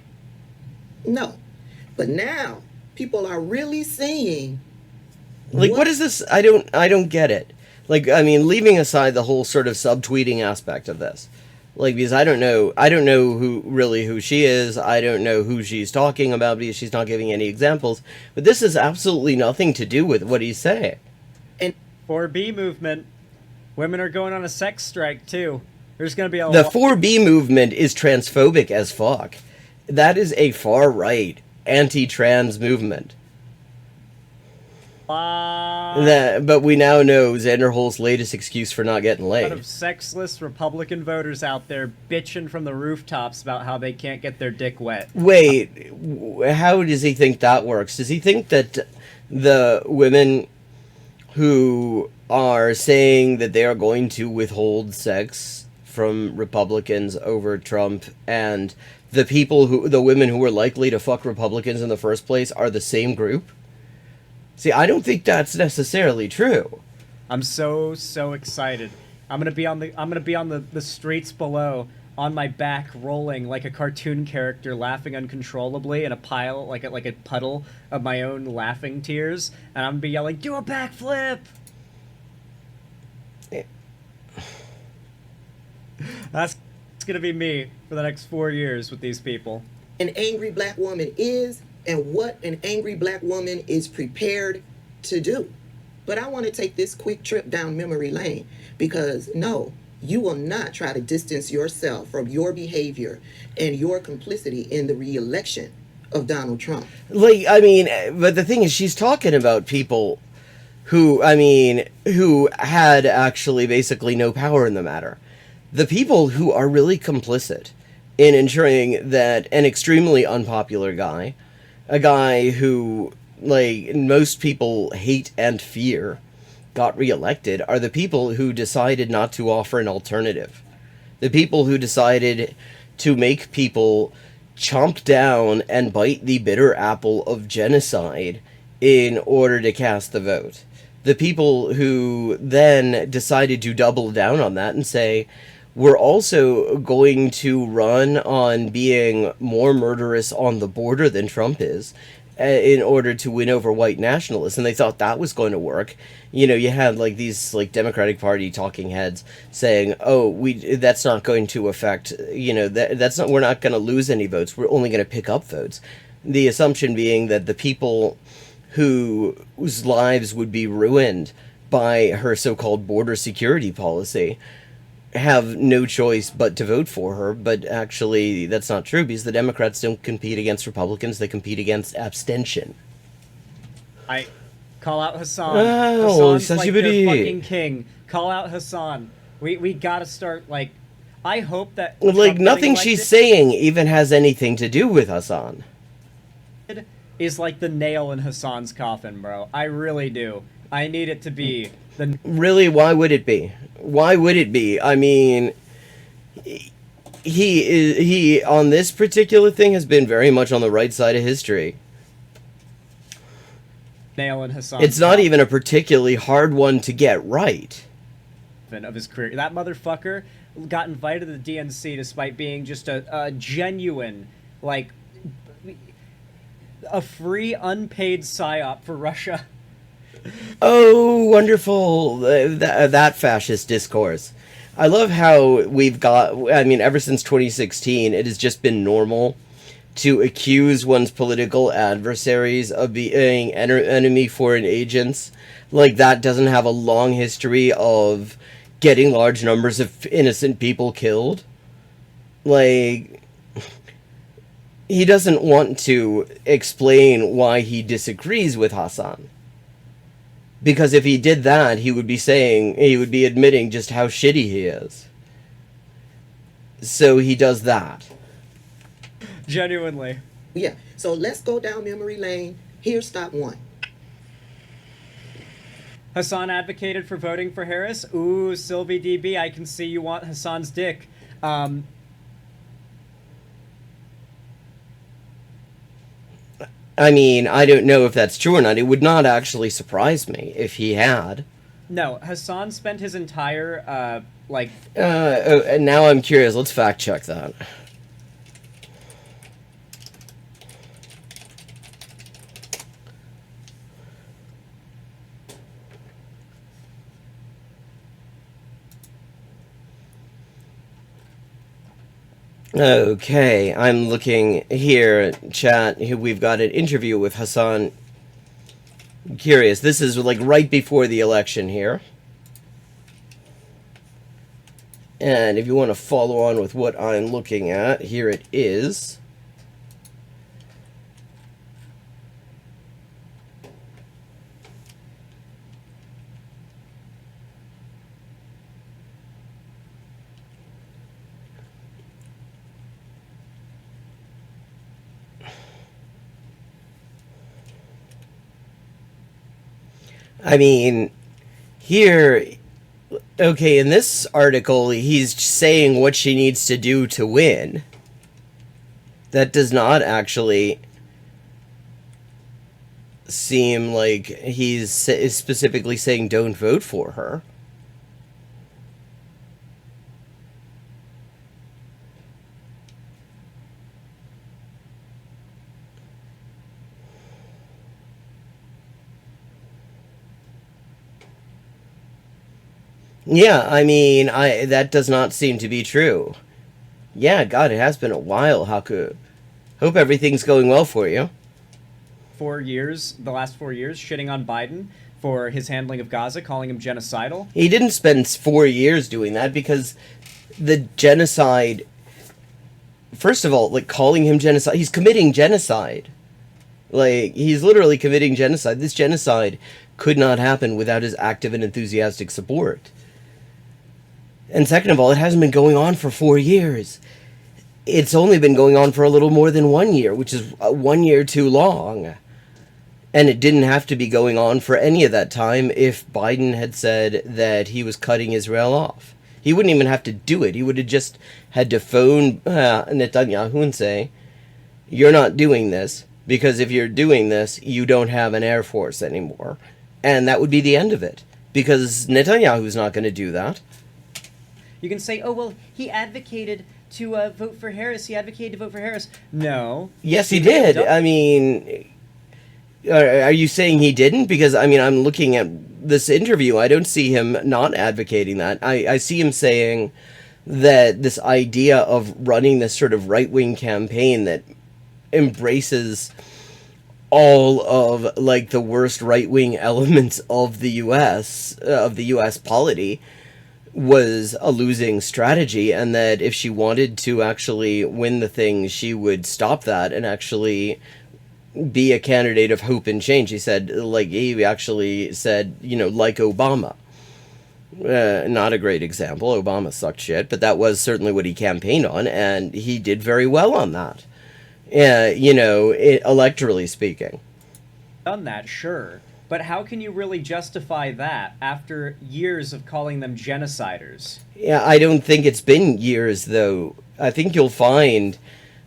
Speaker 10: No. But now, people are really seeing...
Speaker 2: Like, what is this? I don't get it. Like, I mean, leaving aside the whole sort of subtweeting aspect of this. Like, because I don't know who she is. I don't know who she's talking about because she's not giving any examples. But this has absolutely nothing to do with what he's saying.
Speaker 1: And 4B movement. Women are going on a sex strike, too. There's going to be
Speaker 2: The 4B movement is transphobic as fuck. That is a far-right, anti-trans movement. But we now know Xanderhal's latest excuse for not getting laid.
Speaker 1: A lot of sexless Republican voters out there bitching from the rooftops about how they can't get their dick wet.
Speaker 2: Wait, how does he think that works? Does he think that the women who are saying that they are going to withhold sex from Republicans over Trump and the women who were likely to fuck Republicans in the first place are the same group? See, I don't think that's necessarily true.
Speaker 1: I'm so excited. I'm gonna be on the streets below, on my back, rolling like a cartoon character, laughing uncontrollably in a pile, like a puddle of my own laughing tears, and I'm gonna be yelling, "Do a backflip!" That's gonna be me for the next 4 years with these people.
Speaker 10: An angry black woman is, and what an angry black woman is prepared to do. But I want to take this quick trip down memory lane because no, you will not try to distance yourself from your behavior and your complicity in the re-election of Donald Trump.
Speaker 2: Like, I mean, but the thing is, she's talking about people who had actually basically no power in the matter. The people who are really complicit in ensuring that an extremely unpopular guy, a guy who, like, most people hate and fear, got reelected, are the people who decided not to offer an alternative. The people who decided to make people chomp down and bite the bitter apple of genocide in order to cast the vote. The people who then decided to double down on that and say, we're also going to run on being more murderous on the border than Trump is in order to win over white nationalists. And they thought that was going to work. You know, you had like these like Democratic Party talking heads saying, oh, that's not going to affect, you know, that's not, we're not going to lose any votes. We're only going to pick up votes. The assumption being that the people whose lives would be ruined by her so-called border security policy have no choice but to vote for her, but actually that's not true because the Democrats don't compete against Republicans, they compete against abstention.
Speaker 1: I call out Hasan.
Speaker 2: Oh,
Speaker 1: Hasan's like their fucking king. Call out Hasan. We gotta start, like, I hope that...
Speaker 2: Like, nothing she's saying even has anything to do with Hasan.
Speaker 1: Is like the nail in Hasan's coffin, bro. I really do. I need it to be the...
Speaker 2: Really, why would it be? Why would it be? I mean, he on this particular thing has been very much on the right side of history.
Speaker 1: Nail in Hasan's
Speaker 2: It's not even a particularly hard one to get right.
Speaker 1: Of his career. That motherfucker got invited to the DNC despite being just a genuine, like, a free, unpaid psyop for Russia.
Speaker 2: Oh, wonderful. That fascist discourse. I love how we've got, I mean, ever since 2016, it has just been normal to accuse one's political adversaries of being enemy foreign agents, like that doesn't have a long history of getting large numbers of innocent people killed. Like, he doesn't want to explain why he disagrees with Hasan. Because if he did that, he would be admitting just how shitty he is. So he does that.
Speaker 1: Genuinely.
Speaker 10: Yeah. So let's go down memory lane. Here's stop one.
Speaker 1: Hasan advocated for voting for Harris. Ooh, Sylvie DB, I can see you want Hasan's dick.
Speaker 2: I mean, I don't know if that's true or not. It would not actually surprise me if he had.
Speaker 1: No, Hasan spent his entire,
Speaker 2: and now I'm curious. Let's fact check that. Okay, I'm looking here, chat. We've got an interview with Hasan. I'm curious. This is like right before the election here. And if you want to follow on with what I'm looking at, here it is. I mean, here, okay, in this article, he's saying what she needs to do to win. That does not actually seem like he's specifically saying don't vote for her. Yeah, I mean, that does not seem to be true. Yeah, God, it has been a while, Haku. Hope everything's going well for you.
Speaker 1: 4 years, the last 4 years, shitting on Biden for his handling of Gaza, calling him genocidal.
Speaker 2: He didn't spend 4 years doing that because the genocide... First of all, like, calling him genocide... He's committing genocide. Like, he's literally committing genocide. This genocide could not happen without his active and enthusiastic support. And second of all, it hasn't been going on for 4 years. It's only been going on for a little more than 1 year, which is 1 year too long. And it didn't have to be going on for any of that time if Biden had said that he was cutting Israel off. He wouldn't even have to do it. He would have just had to phone Netanyahu and say, you're not doing this, because if you're doing this, you don't have an air force anymore. And that would be the end of it, because Netanyahu's not going to do that.
Speaker 1: You can say, oh, well, he advocated to vote for Harris. He advocated to vote for Harris. No.
Speaker 2: Yes, he did. I mean, are you saying he didn't? Because, I mean, I'm looking at this interview. I don't see him not advocating that. I see him saying that this idea of running this sort of right-wing campaign that embraces all of, like, the worst right-wing elements of the U.S. Polity was a losing strategy, and that if she wanted to actually win the thing, she would stop that and actually be a candidate of hope and change. He said, like, he actually said, you know, like Obama. Not a great example. Obama sucked shit, but that was certainly what he campaigned on, and he did very well on that. You know, electorally speaking.
Speaker 1: Done that, sure. But how can you really justify that after years of calling them genociders?
Speaker 2: Yeah, I don't think it's been years, though. I think you'll find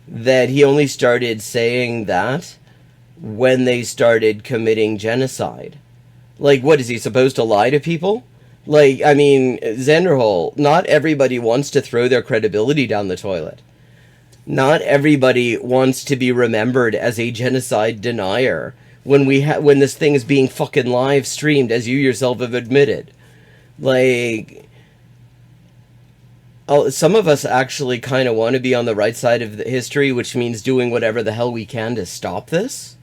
Speaker 2: that he only started saying that when they started committing genocide. Like, what, is he supposed to lie to people? Like, I mean, Xanderhal, not everybody wants to throw their credibility down the toilet. Not everybody wants to be remembered as a genocide denier when when this thing is being fucking live streamed, as you yourself have admitted. Like, some of us actually kind of want to be on the right side of the history, which means doing whatever the hell we can to stop this.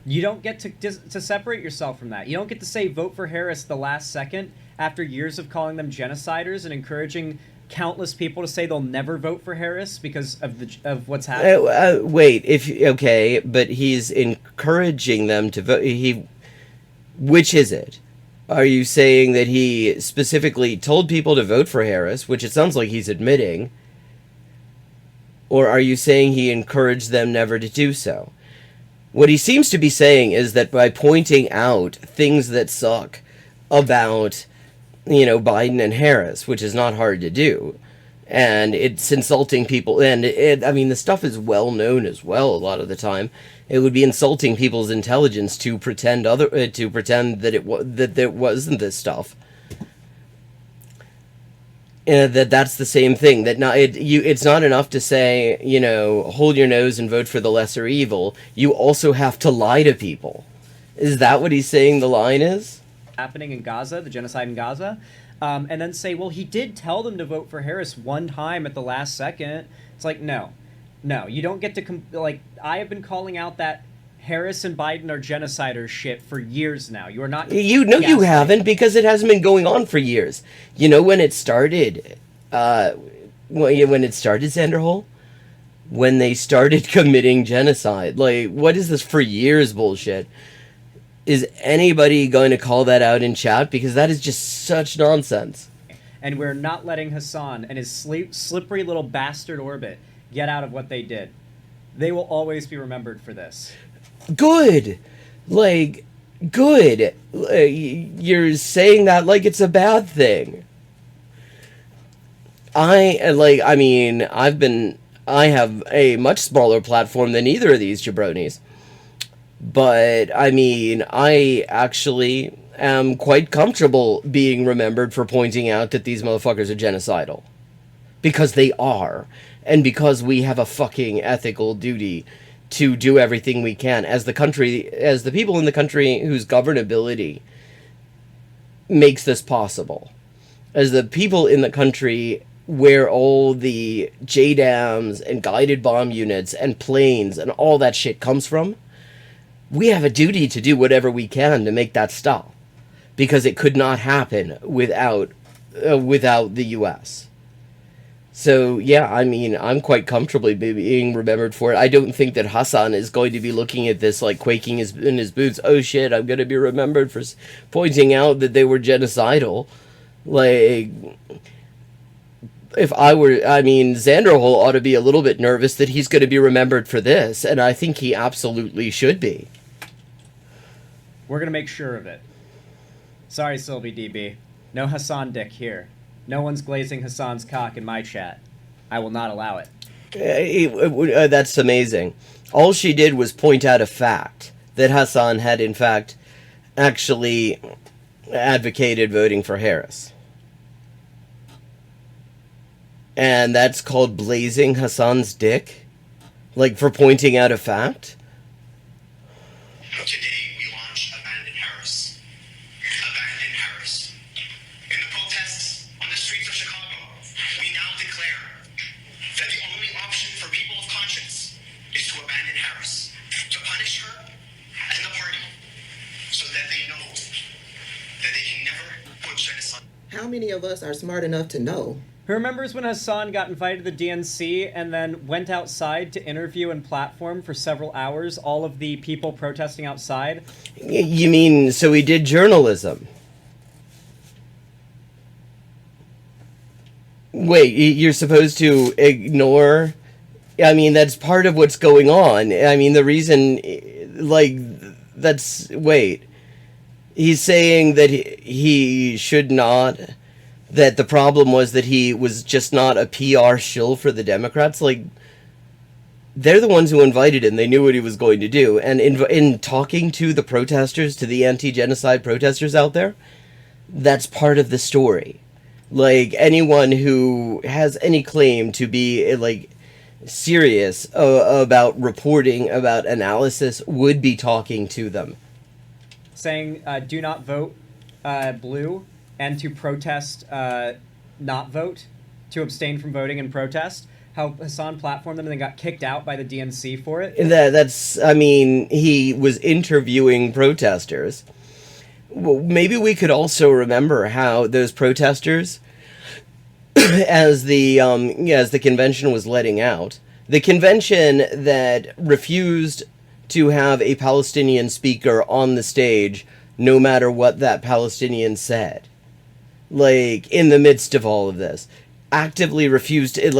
Speaker 1: You don't get to separate yourself from that. You don't get to say vote for Harris the last second after years of calling them genociders and encouraging countless people to say they'll never vote for Harris because of what's happening.
Speaker 2: Wait, okay, but he's encouraging them to vote. Which is it? Are you saying that he specifically told people to vote for Harris, which it sounds like he's admitting, or are you saying he encouraged them never to do so? What he seems to be saying is that by pointing out things that suck about, Biden and Harris, which is not hard to do, and it's insulting people, and the stuff is well known as well a lot of the time. It would be insulting people's intelligence to pretend that there wasn't this stuff. That's the same thing. It's not enough to say, hold your nose and vote for the lesser evil. You also have to lie to people. Is that what he's saying the line is?
Speaker 1: Happening in Gaza, the genocide in Gaza, and then say, well, he did tell them to vote for Harris one time at the last second. It's like, no, you don't get to, I have been calling out that Harris and Biden are genociders shit for years now. You are not.
Speaker 2: You haven't, because it hasn't been going on for years. When it started, Xanderhal? When they started committing genocide. What is this for years bullshit? Is anybody going to call that out in chat? Because that is just such nonsense.
Speaker 1: And we're not letting Hasan and his slippery little bastard orbit get out of what they did. They will always be remembered for this.
Speaker 2: Good. Good. You're saying that like it's a bad thing. I have a much smaller platform than either of these jabronis. But, I actually am quite comfortable being remembered for pointing out that these motherfuckers are genocidal. Because they are. And because we have a fucking ethical duty to do everything we can as the people in the country whose governability makes this possible. As the people in the country where all the JDAMs and guided bomb units and planes and all that shit comes from, we have a duty to do whatever we can to make that stop. Because it could not happen without the U.S. So, yeah, I'm quite comfortably being remembered for it. I don't think that Hasan is going to be looking at this, quaking in his boots. Oh, shit, I'm going to be remembered for pointing out that they were genocidal. If I were, Xanderhal ought to be a little bit nervous that he's going to be remembered for this, and I think he absolutely should be.
Speaker 1: We're going to make sure of it. Sorry, Sylvie DB. No Hasan dick here. No one's glazing Hasan's cock in my chat. I will not allow it.
Speaker 2: That's amazing. All she did was point out a fact that Hasan had, in fact, actually advocated voting for Harris. And that's called blazing Hasan's dick? For pointing out a fact?
Speaker 11: Today we launch Abandon Harris. Abandon Harris. In the protests on the streets of Chicago, we now declare that the only option for people of conscience is to abandon Harris, to punish her and the party, so that they know that they can never put genocide.
Speaker 10: How many of us are smart enough to know?
Speaker 1: Who remembers when Hasan got invited to the DNC and then went outside to interview and platform for several hours all of the people protesting outside?
Speaker 2: You mean, so he did journalism? Wait, you're supposed to ignore? That's part of what's going on. The reason, wait. He's saying that he should not... That the problem was that he was just not a PR shill for the Democrats. They're the ones who invited him. They knew what he was going to do. And in talking to the protesters, to the anti-genocide protesters out there, that's part of the story. Anyone who has any claim to be, serious about reporting, about analysis, would be talking to them.
Speaker 1: Saying, do not vote blue and to protest, not vote, to abstain from voting and protest, how Hasan platformed them and then got kicked out by the DNC for it.
Speaker 2: That's, I mean, he was interviewing protesters. Well, maybe we could also remember how those protesters, as the convention was letting out, the convention that refused to have a Palestinian speaker on the stage, no matter what that Palestinian said, like, in the midst of all of this, actively refused, it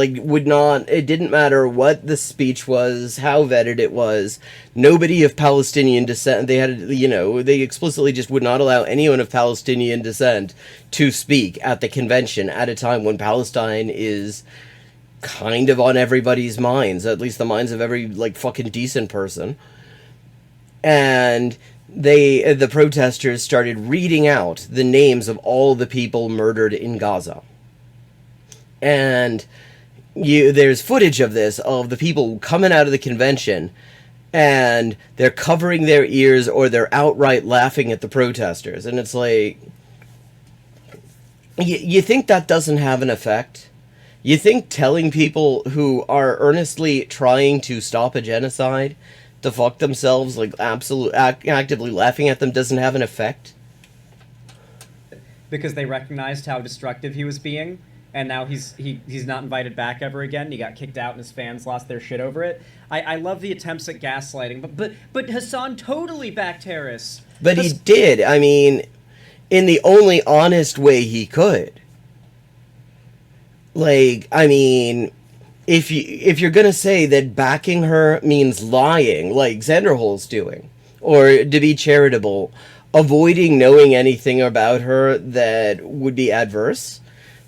Speaker 2: didn't matter what the speech was, how vetted it was, nobody of Palestinian descent, they explicitly just would not allow anyone of Palestinian descent to speak at the convention at a time when Palestine is kind of on everybody's minds, at least the minds of every, fucking decent person. And the protesters started reading out the names of all the people murdered in Gaza. And there's footage of this, of the people coming out of the convention, and they're covering their ears or they're outright laughing at the protesters. And it's like, you think that doesn't have an effect? You think telling people who are earnestly trying to stop a genocide to fuck themselves, actively laughing at them, doesn't have an effect?
Speaker 1: Because they recognized how destructive he was being, and now he's not invited back ever again. He got kicked out, and his fans lost their shit over it. I love the attempts at gaslighting, but Hasan totally backed Harris.
Speaker 2: But he did. I mean, in the only honest way he could. If you're gonna say that backing her means lying, like Xanderhal's doing, or to be charitable, avoiding knowing anything about her that would be adverse,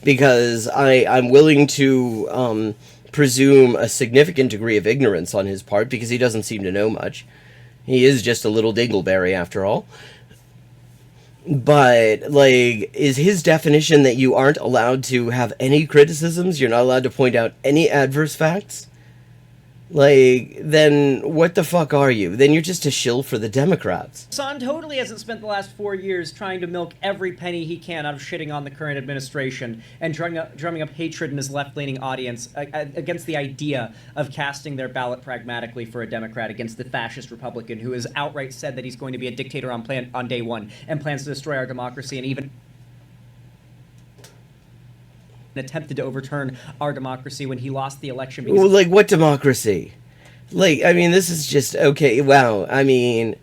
Speaker 2: because I'm willing to presume a significant degree of ignorance on his part, because he doesn't seem to know much. He is just a little dingleberry after all. But, is his definition that you aren't allowed to have any criticisms? You're not allowed to point out any adverse facts? Then what the fuck are you? Then you're just a shill for the Democrats.
Speaker 1: Hasan totally hasn't spent the last 4 years trying to milk every penny he can out of shitting on the current administration and drumming up hatred in his left-leaning audience against the idea of casting their ballot pragmatically for a Democrat against the fascist Republican who has outright said that he's going to be a dictator on day one and plans to destroy our democracy and even attempted to overturn our democracy when he lost the election.
Speaker 2: Because what democracy? This is just, okay, wow. I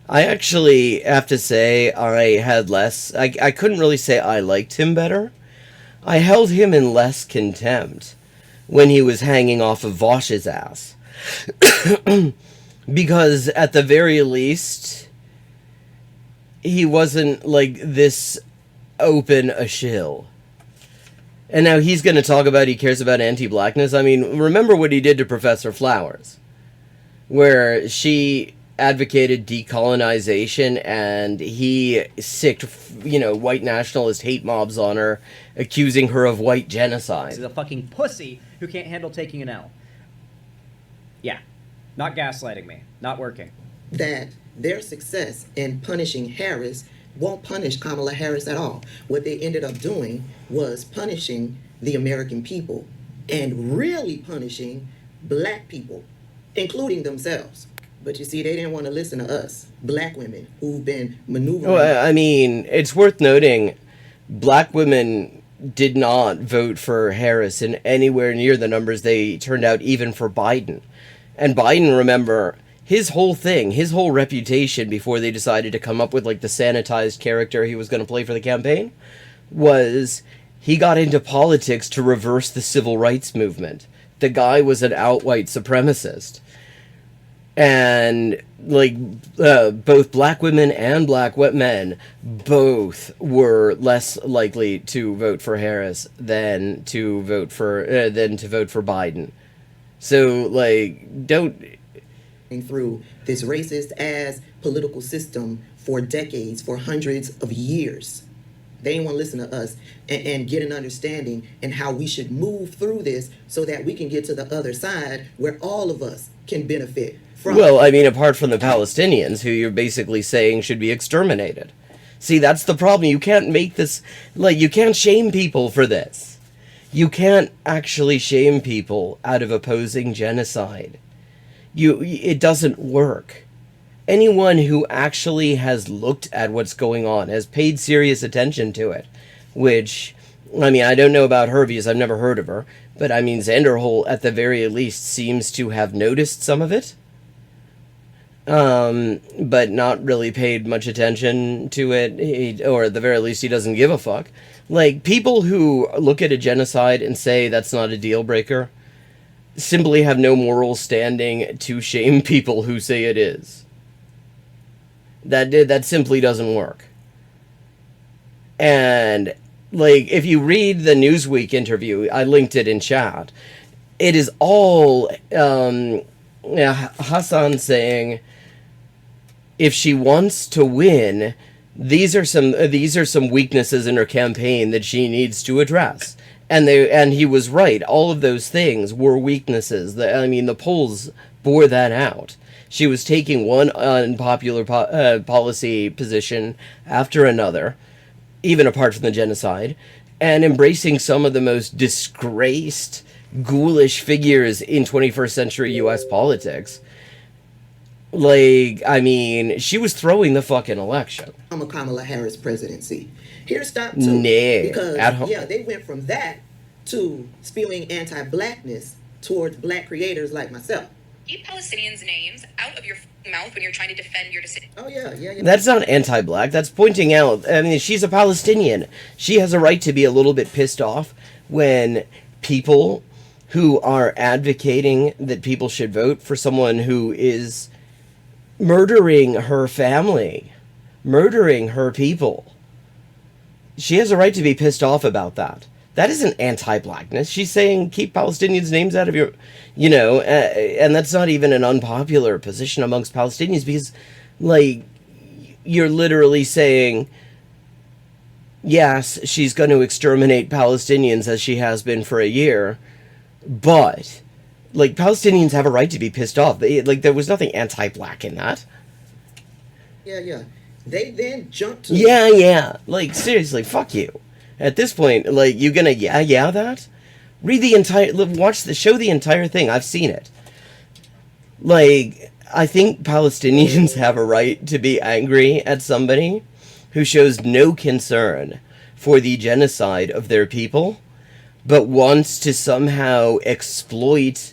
Speaker 2: actually have to say I had less, I couldn't really say I liked him better. I held him in less contempt when he was hanging off of Vosh's ass. Because at the very least, he wasn't, this open a shill. And now he's going to talk about he cares about anti-blackness. Remember what he did to Professor Flowers, where she advocated decolonization and he sicked, white nationalist hate mobs on her, accusing her of white genocide.
Speaker 1: He's a fucking pussy who can't handle taking an L. Yeah. Not gaslighting me. Not working.
Speaker 10: That their success in punishing Harris won't punish Kamala Harris at all. What they ended up doing was punishing the American people and really punishing black people, including themselves. But you see, they didn't want to listen to us, black women, who've been maneuvering.
Speaker 2: Well, it's worth noting, black women did not vote for Harris in anywhere near the numbers they turned out even for Biden. And Biden, remember, his whole thing, his whole reputation before they decided to come up with the sanitized character he was going to play for the campaign was he got into politics to reverse the civil rights movement. The guy was an outright supremacist. And both black women and black men both were less likely to vote for Harris than to vote for Biden. So don't
Speaker 10: through this racist ass political system for decades, for hundreds of years. They didn't want to listen to us and get an understanding and how we should move through this so that we can get to the other side where all of us can benefit from.
Speaker 2: Well, apart from the Palestinians, who you're basically saying should be exterminated. See, that's the problem. You can't make this, like, you can't shame people for this. You can't actually shame people out of opposing genocide. It doesn't work. Anyone who actually has looked at what's going on, has paid serious attention to it, which, I mean, I don't know about her because I've never heard of her, but I mean, Xanderhal, at the very least, seems to have noticed some of it. But not really paid much attention to it, or at the very least, he doesn't give a fuck. Like, people who look at a genocide and say that's not a deal breaker simply have no moral standing to shame people who say it is. That simply doesn't work. And, like, if you read the Newsweek interview, I linked it in chat, it is all Hasan saying, if she wants to win, these are some weaknesses in her campaign that she needs to address. And he was right. All of those things were weaknesses. The polls bore that out. She was taking one unpopular policy position after another, even apart from the genocide, and embracing some of the most disgraced, ghoulish figures in 21st century U.S. politics. Like, I mean, she was throwing the fucking election.
Speaker 10: I'm a Kamala Harris presidency. Here's stop two.
Speaker 2: Nah,
Speaker 10: because,
Speaker 2: at home.
Speaker 10: yeah, they went from that to spewing anti-blackness towards black creators like myself.
Speaker 12: Keep Palestinians' names out of your mouth when you're trying to defend your decision.
Speaker 10: Oh, yeah.
Speaker 2: That's not anti-black. That's pointing out, I mean, she's a Palestinian. She has a right to be a little bit pissed off when people who are advocating that people should vote for someone who is murdering her family, murdering her people. She has a right to be pissed off about that. That isn't anti-blackness. She's saying keep Palestinians' names out of your, and that's not even an unpopular position amongst Palestinians because, like, you're literally saying, yes, she's going to exterminate Palestinians as she has been for a year, but, like, Palestinians have a right to be pissed off. There was nothing anti-black in that.
Speaker 10: Yeah. They then jumped to...
Speaker 2: Yeah. Like, seriously, fuck you. At this point, like, you gonna yeah that? Read the entire... show the entire thing. I've seen it. Like, I think Palestinians have a right to be angry at somebody who shows no concern for the genocide of their people, but wants to somehow exploit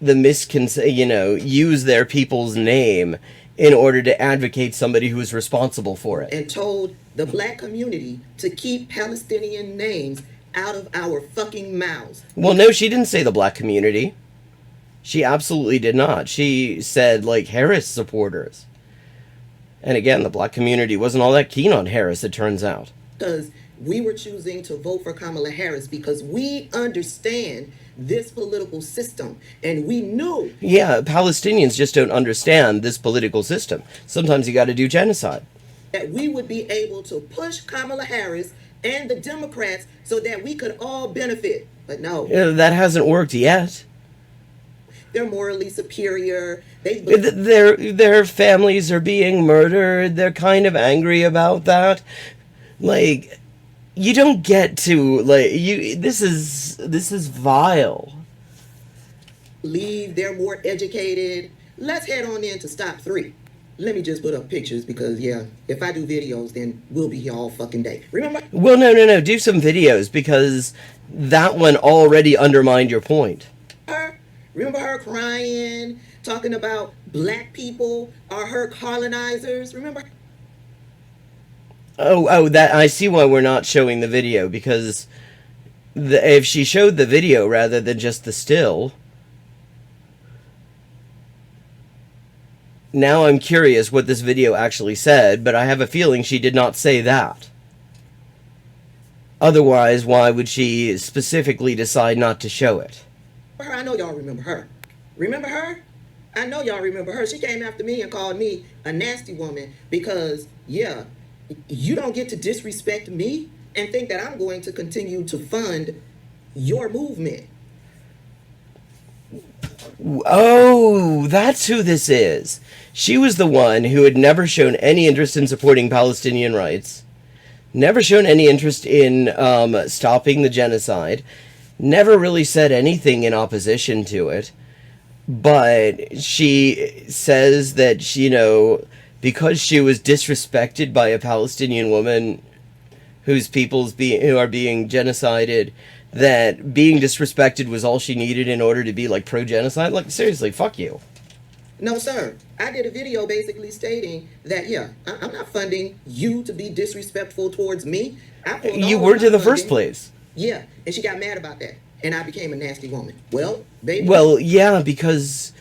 Speaker 2: the use their people's name in order to advocate somebody who is responsible for it.
Speaker 10: And told the black community to keep Palestinian names out of our fucking mouths.
Speaker 2: Well, no, she didn't say the black community. She absolutely did not. She said, like, Harris supporters. And again, the black community wasn't all that keen on Harris, it turns out.
Speaker 10: Because we were choosing to vote for Kamala Harris because we understand this political system, and we knew...
Speaker 2: Yeah, Palestinians just don't understand this political system. Sometimes you gotta do genocide.
Speaker 10: ...that we would be able to push Kamala Harris and the Democrats so that we could all benefit. But no.
Speaker 2: That hasn't worked yet.
Speaker 10: They're morally superior.
Speaker 2: Their families are being murdered. They're kind of angry about that. Like... You don't get to, like, this is vile.
Speaker 10: They're more educated. Let's head on into stop 3. Let me just put up pictures because, yeah, if I do videos, then we'll be here all fucking day. Remember?
Speaker 2: Well, no, do some videos because that one already undermined your point.
Speaker 10: Remember her crying, talking about black people are her colonizers? Remember?
Speaker 2: Oh, that I see why we're not showing the video, because if she showed the video rather than just the still... Now I'm curious what this video actually said, but I have a feeling she did not say that. Otherwise, why would she specifically decide not to show it?
Speaker 10: I know y'all remember her. Remember her? I know y'all remember her. She came after me and called me a nasty woman because, yeah... You don't get to disrespect me and think that I'm going to continue to fund your movement.
Speaker 2: Oh, that's who this is. She was the one who had never shown any interest in supporting Palestinian rights, never shown any interest in stopping the genocide, never really said anything in opposition to it. But she says that, because she was disrespected by a Palestinian woman whose peoples who are being genocided, that being disrespected was all she needed in order to be, like, pro-genocide? Like, seriously, fuck you.
Speaker 10: No, sir. I did a video basically stating that, I'm not funding you to be disrespectful towards me.
Speaker 2: You weren't in the first place.
Speaker 10: Yeah, and she got mad about that. And I became a nasty woman. Well, baby.
Speaker 2: Well, yeah, because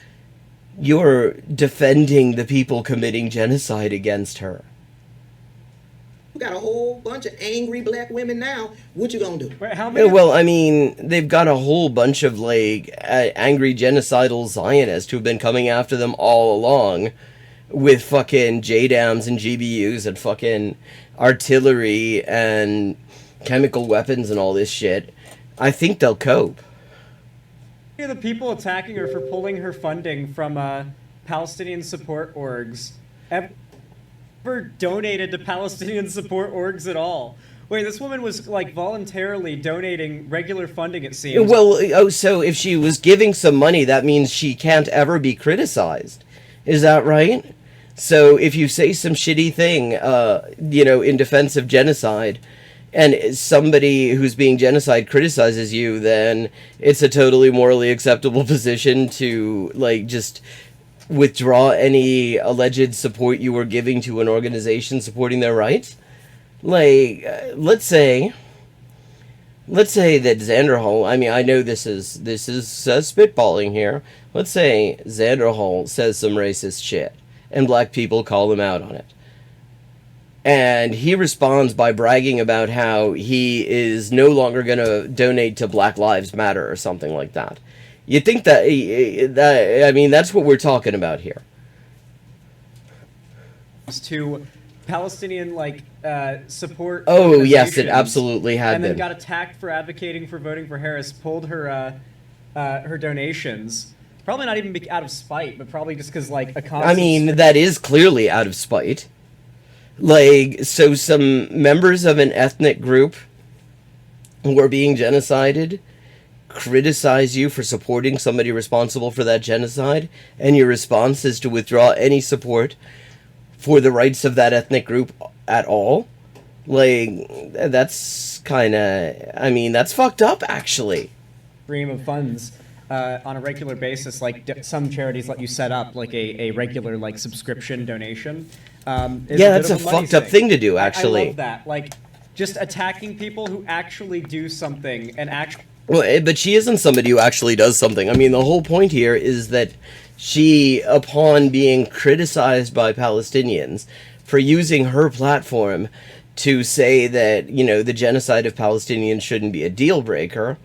Speaker 2: you're defending the people committing genocide against her.
Speaker 10: You got a whole bunch of angry black women now. What you gonna do?
Speaker 1: Wait, how many?
Speaker 2: Well, I mean, they've got a whole bunch of, like, angry genocidal Zionists who've been coming after them all along with fucking JDAMs and GBUs and fucking artillery and chemical weapons and all this shit. I think they'll cope.
Speaker 1: The people attacking her for pulling her funding from Palestinian support orgs ever donated to Palestinian support orgs at all? Wait, this woman was, like, voluntarily donating regular funding, it seems.
Speaker 2: Well, so if she was giving some money, that means she can't ever be criticized. Is that right? So if you say some shitty thing, in defense of genocide, and somebody who's being genocide criticizes you, then it's a totally morally acceptable position to, like, just withdraw any alleged support you were giving to an organization supporting their rights? Like, let's say that Xanderhal, I mean, I know this is spitballing here. Let's say Xanderhal says some racist shit, and black people call him out on it. And he responds by bragging about how he is no longer going to donate to Black Lives Matter or something like that. You think that I mean, that's what we're talking about here.
Speaker 1: To Palestinian, like, support.
Speaker 2: Oh, yes, it absolutely had
Speaker 1: and
Speaker 2: been.
Speaker 1: then got attacked for advocating for voting for Harris, pulled her donations. Probably not even out of spite, but probably just because, like, a constant...
Speaker 2: I mean, that is clearly out of spite. Like, so some members of an ethnic group who are being genocided criticize you for supporting somebody responsible for that genocide, and your response is to withdraw any support for the rights of that ethnic group at all? Like, that's kind of... I mean, that's fucked up, actually.
Speaker 1: Stream of funds on a regular basis, like some charities let you set up, like, a regular, like, subscription donation.
Speaker 2: Yeah, that's a fucked up thing to do, actually.
Speaker 1: I love that. Like, just attacking people who actually do something and actually...
Speaker 2: Well, but she isn't somebody who actually does something. I mean, the whole point here is that she, upon being criticized by Palestinians for using her platform to say that, the genocide of Palestinians shouldn't be a deal breaker,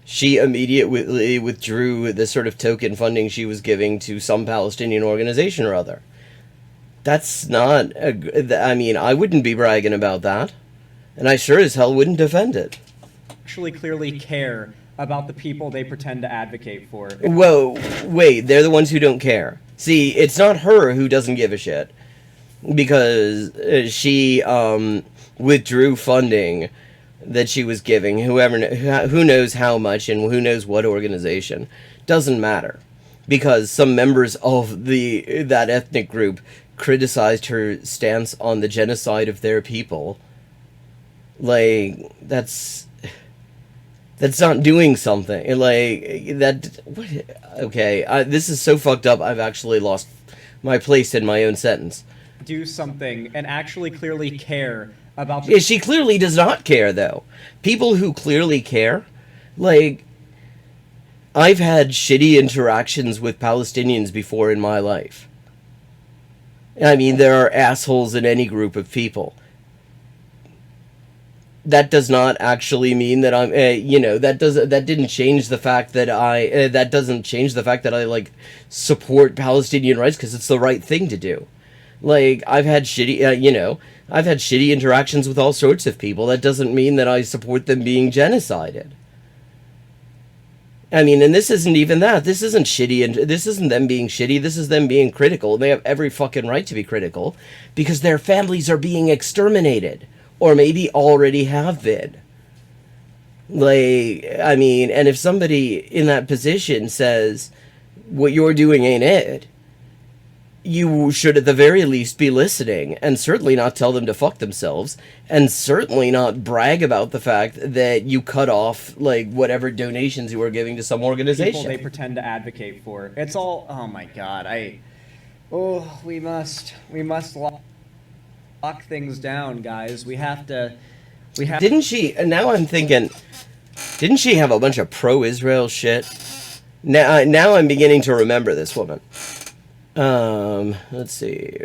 Speaker 2: she immediately withdrew the sort of token funding she was giving to some Palestinian organization or other. That's not... I mean, I wouldn't be bragging about that. And I sure as hell wouldn't defend it.
Speaker 1: Actually clearly care about the people they pretend to advocate for.
Speaker 2: Whoa, wait, they're the ones who don't care. See, it's not her who doesn't give a shit. Because she withdrew funding that she was giving, who knows how much and who knows what organization. Doesn't matter. Because some members of that ethnic group criticized her stance on the genocide of their people. Like, that's not doing something. Like, that... What? Okay, this is so fucked up, I've actually lost my place in my own sentence.
Speaker 1: Do something and actually clearly care about...
Speaker 2: Yeah, she clearly does not care, though. People who clearly care, like... I've had shitty interactions with Palestinians before in my life. I mean, there are assholes in any group of people. That does not actually mean that I'm, that didn't change the fact that that doesn't change the fact that I, like, support Palestinian rights, because it's the right thing to do. Like, I've had shitty, I've had shitty interactions with all sorts of people. That doesn't mean that I support them being genocided. I mean, and this isn't even that. This isn't shitty, and this isn't them being shitty. This is them being critical. They have every fucking right to be critical because their families are being exterminated, or maybe already have been. Like, I mean, and if somebody in that position says, what you're doing ain't it, you should at the very least be listening, and certainly not tell them to fuck themselves, and certainly not brag about the fact that you cut off, like, whatever donations you were giving to some organization.
Speaker 1: People they pretend to advocate for. It's all, oh my god, we must lock things down, guys.
Speaker 2: Didn't she, now I'm thinking, didn't she have a bunch of pro-Israel shit? Now I'm beginning to remember this woman. Let's see.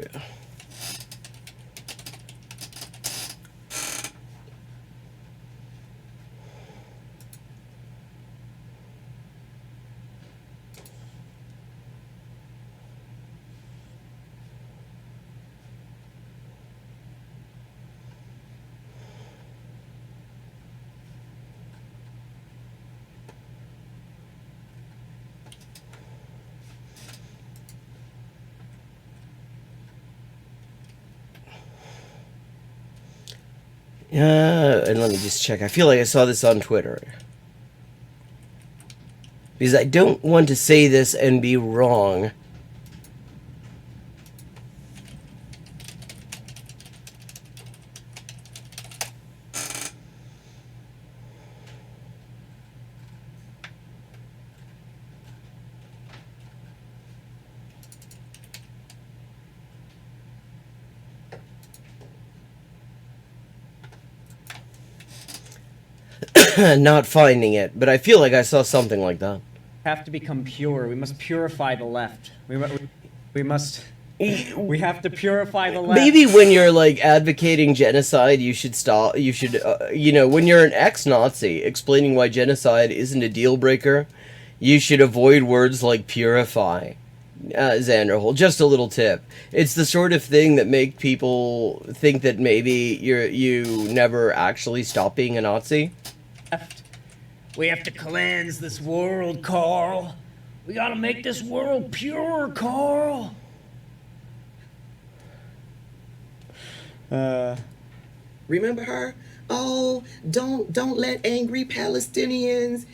Speaker 2: And let me just check. I feel like I saw this on Twitter. Because I don't want to say this and be wrong. Not finding it, but I feel like I saw something like that.
Speaker 1: Have to become pure. We must purify the left. We have to purify the left.
Speaker 2: Maybe when you're like advocating genocide, you should stop. You should, when you're an ex-Nazi explaining why genocide isn't a deal breaker, you should avoid words like purify. Xanderhal, just a little tip. It's the sort of thing that make people think that maybe you never actually stop being a Nazi.
Speaker 1: We have to cleanse this world, Carl. We gotta make this world pure, Carl.
Speaker 10: Remember her? Oh, don't let angry Palestinians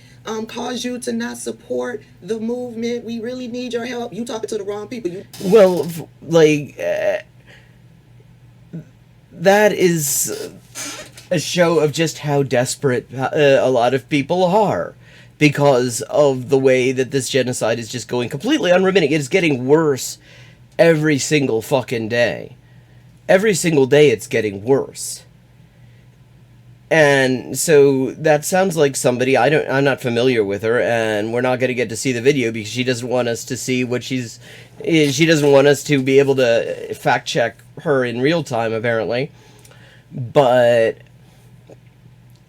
Speaker 10: cause you to not support the movement. We really need your help. You talking to the wrong people.
Speaker 2: Well, like that is a show of just how desperate a lot of people are because of the way that this genocide is just going completely unremitting. It is getting worse every single fucking day. Every single day it's getting worse. And so that sounds like somebody, I'm not familiar with her, and we're not going to get to see the video because she doesn't want us to see what she doesn't want us to be able to fact check her in real time, apparently. But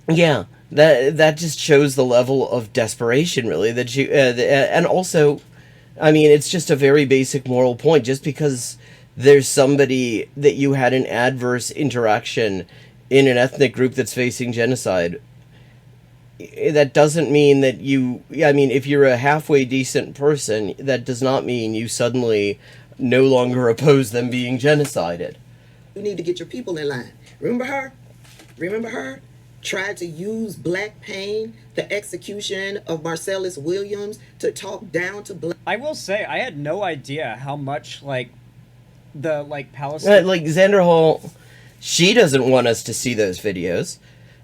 Speaker 2: yeah, that just shows the level of desperation, really, that you and also, I mean, it's just a very basic moral point. Just because there's somebody that you had an adverse interaction in an ethnic group that's facing genocide, that doesn't mean that if you're a halfway decent person, that does not mean you suddenly no longer oppose them being genocided.
Speaker 10: You need to get your people in line. Remember her? Remember her? Tried to use black pain, the execution of Marcellus Williams, to talk down to black.
Speaker 1: I will say, I had no idea how much, Palestine...
Speaker 2: Like, Xanderhal, she doesn't want us to see those videos,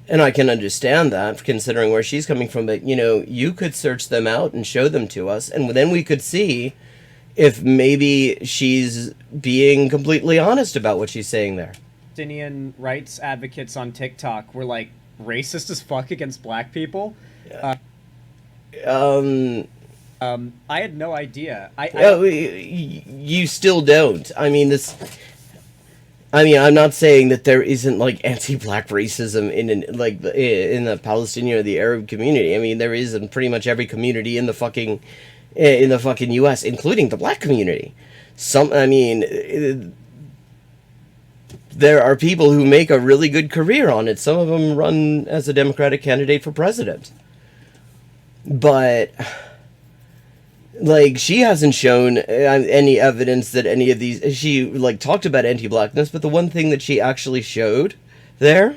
Speaker 2: and I can understand that, considering where she's coming from, but, you could search them out and show them to us, and then we could see if maybe she's being completely honest about what she's saying there.
Speaker 1: Palestinian rights advocates on TikTok were, racist as fuck against black people. I had no idea.
Speaker 2: You still don't. I'm not saying that there isn't anti-black racism in the Palestinian or the Arab community. I mean, there is in pretty much every community in the fucking U.S., including the black community. There are people who make a really good career on it. Some of them run as a Democratic candidate for president. But like, she hasn't shown any evidence that any of these, she like talked about anti-blackness, but the one thing that she actually showed there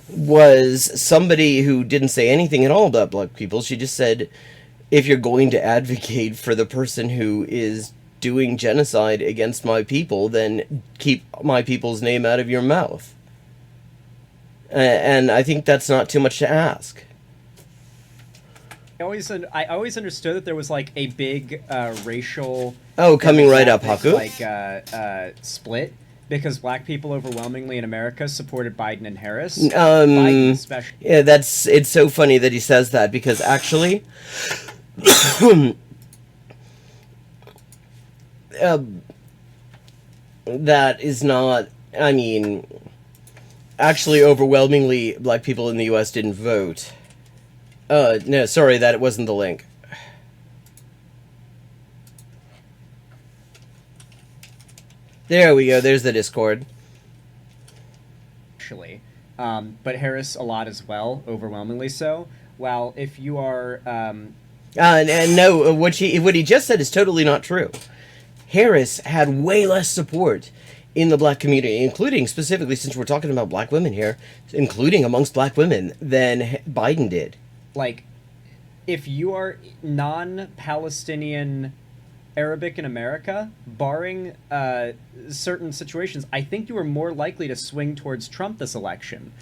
Speaker 2: was somebody who didn't say anything at all about black people. She just said, if you're going to advocate for the person who is doing genocide against my people, then keep my people's name out of your mouth. And I think that's not too much to ask.
Speaker 1: I always understood that there was like a big racial
Speaker 2: coming right up, Haku,
Speaker 1: like split, because black people overwhelmingly in America supported Biden and Harris.
Speaker 2: Biden especially. Yeah, it's so funny that he says that, because actually that is not, I mean, actually overwhelmingly black people in the US didn't vote. No, sorry, that it wasn't the link. There we go, there's the Discord.
Speaker 1: Actually. But Harris a lot as well, overwhelmingly so. While if you are...
Speaker 2: and no, what he just said is totally not true. Harris had way less support in the black community, including, specifically, since we're talking about black women here, including amongst black women, than Biden did.
Speaker 1: Like, if you are non-Palestinian Arabic in America, barring certain situations, I think you are more likely to swing towards Trump this election.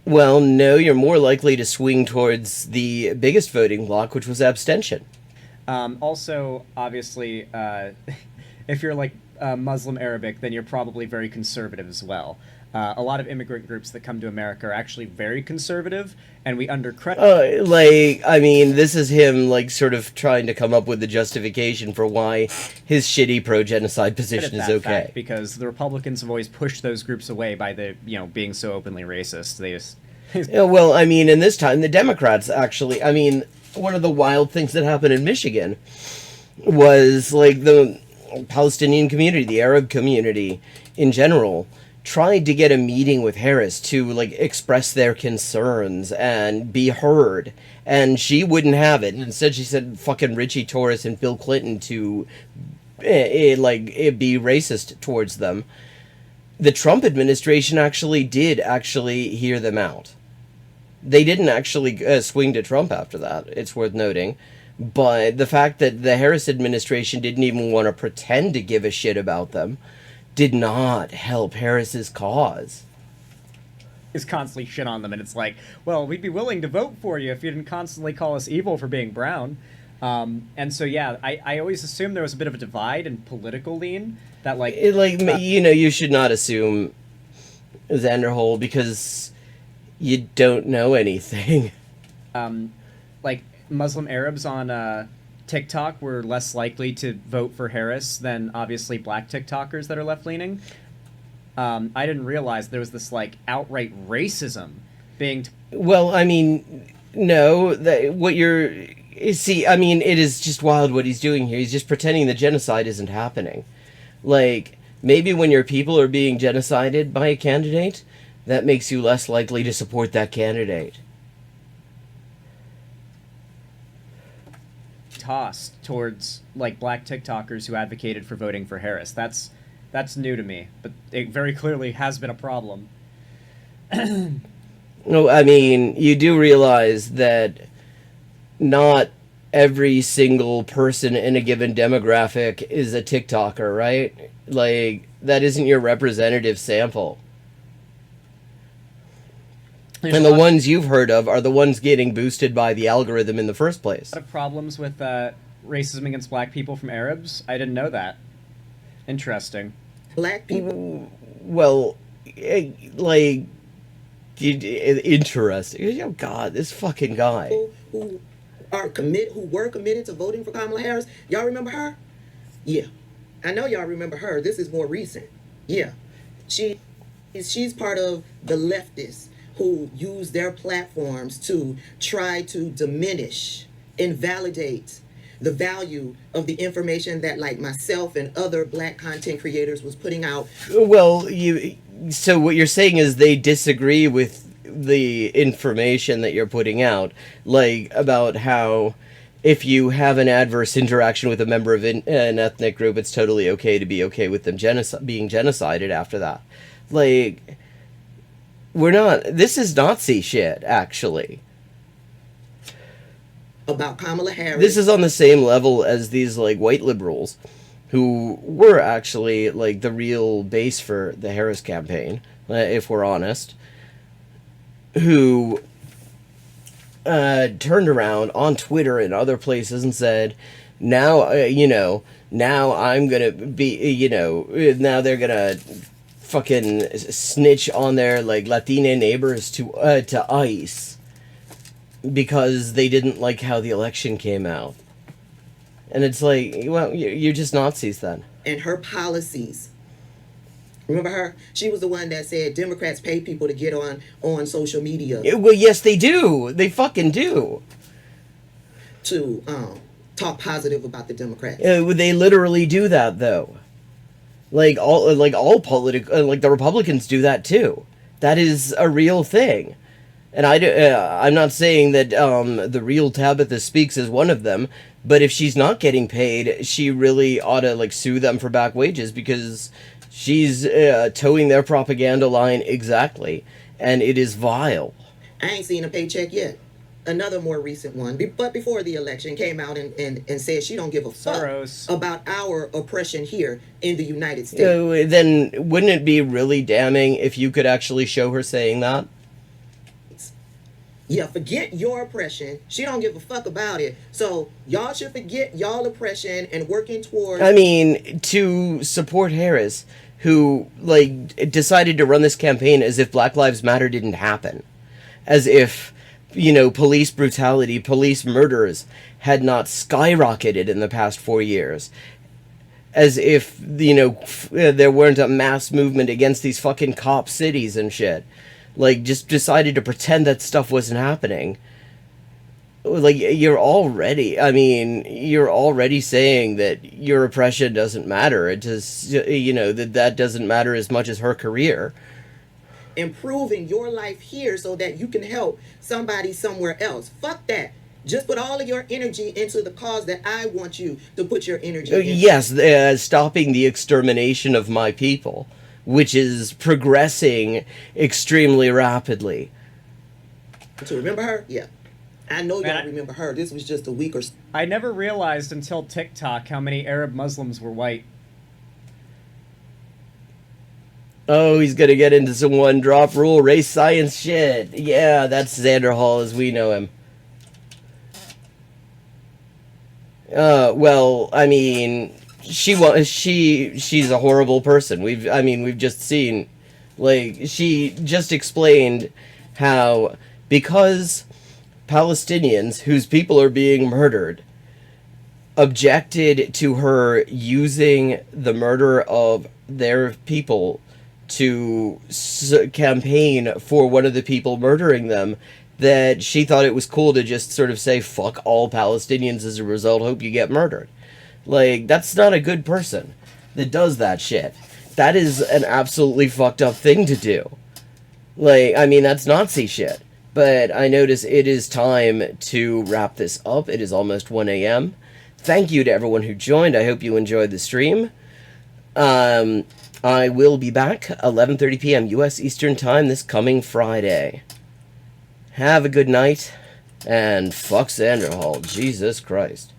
Speaker 2: Well, no, you're more likely to swing towards the biggest voting bloc, which was abstention.
Speaker 1: Also, obviously, if you're like Muslim Arabic, then you're probably very conservative as well. A lot of immigrant groups that come to America are actually very conservative, and we undercredit.
Speaker 2: Like, I mean, this is him, like, sort of trying to come up with the justification for why his shitty pro-genocide position is okay.
Speaker 1: Because the Republicans have always pushed those groups away by the, being so openly racist. They just...
Speaker 2: Yeah, well, I mean, in this time, the Democrats actually, I mean, one of the wild things that happened in Michigan was, like, the Palestinian community, the Arab community in general, tried to get a meeting with Harris to, like, express their concerns and be heard, and she wouldn't have it. And instead she said fucking Richie Torres and Bill Clinton to be racist towards them. The Trump administration actually did hear them out. They didn't actually swing to Trump after that, it's worth noting. But the fact that the Harris administration didn't even want to pretend to give a shit about them did not help Harris's cause.
Speaker 1: Is constantly shit on them, and it's like, well, we'd be willing to vote for you if you didn't constantly call us evil for being brown. And so, yeah, I always assumed there was a bit of a divide and political lean that, like...
Speaker 2: you should not assume Xanderhal because you don't know anything.
Speaker 1: Like, Muslim Arabs on TikTok were less likely to vote for Harris than, obviously, black TikTokers that are left-leaning. I didn't realize there was this, like, outright racism being...
Speaker 2: Well, I mean, no, what you're... See, I mean, it is just wild what he's doing here. He's just pretending the genocide isn't happening. Like, maybe when your people are being genocided by a candidate, that makes you less likely to support that candidate.
Speaker 1: Tossed towards, like, black TikTokers who advocated for voting for Harris. That's new to me, but it very clearly has been a problem.
Speaker 2: No, I mean, you do realize that not every single person in a given demographic is a TikToker, right? Like, that isn't your representative sample. And the ones you've heard of are the ones getting boosted by the algorithm in the first place.
Speaker 1: A lot of problems with racism against black people from Arabs. I didn't know that. Interesting.
Speaker 10: Black people.
Speaker 2: Well, like, interesting. Oh God, this fucking guy.
Speaker 10: Who were committed to voting for Kamala Harris. Y'all remember her? Yeah, I know y'all remember her. This is more recent. Yeah, she's part of the leftists who use their platforms to try to diminish, invalidate the value of the information that, like, myself and other black content creators was putting out.
Speaker 2: Well, so what you're saying is they disagree with the information that you're putting out, like about how if you have an adverse interaction with a member of an ethnic group, it's totally okay to be okay with them being genocided after that. Like, this is Nazi shit, actually.
Speaker 10: About Kamala Harris.
Speaker 2: This is on the same level as these, like, white liberals who were actually, like, the real base for the Harris campaign, if we're honest, who turned around on Twitter and other places and said, now, now I'm gonna be, now they're gonna fucking snitch on their, like, Latina neighbors to ICE because they didn't like how the election came out. And it's like, well, you're just Nazis then.
Speaker 10: And her policies. Remember her? She was the one that said Democrats pay people to get on social media.
Speaker 2: Well, yes, they do. They fucking do.
Speaker 10: To talk positive about the Democrats.
Speaker 2: They literally do that, though. Like all political, like the Republicans do that too. That is a real thing. And I'm not saying that the real Tabitha Speaks is one of them, but if she's not getting paid, she really ought to, like, sue them for back wages, because she's towing their propaganda line exactly, and it is vile.
Speaker 10: I ain't seen a paycheck yet. Another more recent one, but before the election, came out and said she don't give a fuck about our oppression here in the United States.
Speaker 2: Then wouldn't it be really damning if you could actually show her saying that?
Speaker 10: Yeah, forget your oppression. She don't give a fuck about it. So y'all should forget y'all oppression and working towards...
Speaker 2: I mean, to support Harris, who, like, decided to run this campaign as if Black Lives Matter didn't happen. As if, police brutality, police murders had not skyrocketed in the past 4 years. As if, there weren't a mass movement against these fucking cop cities and shit. Like, just decided to pretend that stuff wasn't happening. Like, you're already saying that your oppression doesn't matter. It just, that doesn't matter as much as her career.
Speaker 10: Improving your life here so that you can help somebody somewhere else. Fuck that. Just put all of your energy into the cause that I want you to put your energy into.
Speaker 2: Yes, stopping the extermination of my people, which is progressing extremely rapidly.
Speaker 10: To remember her? Yeah. I know y'all remember her. This was just a week or so.
Speaker 1: I never realized until TikTok how many Arab Muslims were white.
Speaker 2: Oh, he's gonna get into some one-drop rule race science shit. Yeah, that's Xanderhal as we know him. Well, I mean... she's a horrible person. We've just seen, like, she just explained how, because Palestinians whose people are being murdered objected to her using the murder of their people to campaign for one of the people murdering them, that she thought it was cool to just sort of say, fuck all Palestinians as a result, hope you get murdered. Like, that's not a good person that does that shit. That is an absolutely fucked up thing to do. Like, I mean, that's Nazi shit. But I notice it is time to wrap this up. It is almost 1 a.m. Thank you to everyone who joined. I hope you enjoyed the stream. I will be back 11:30 p.m. U.S. Eastern Time this coming Friday. Have a good night, and fuck Xanderhal. Jesus Christ.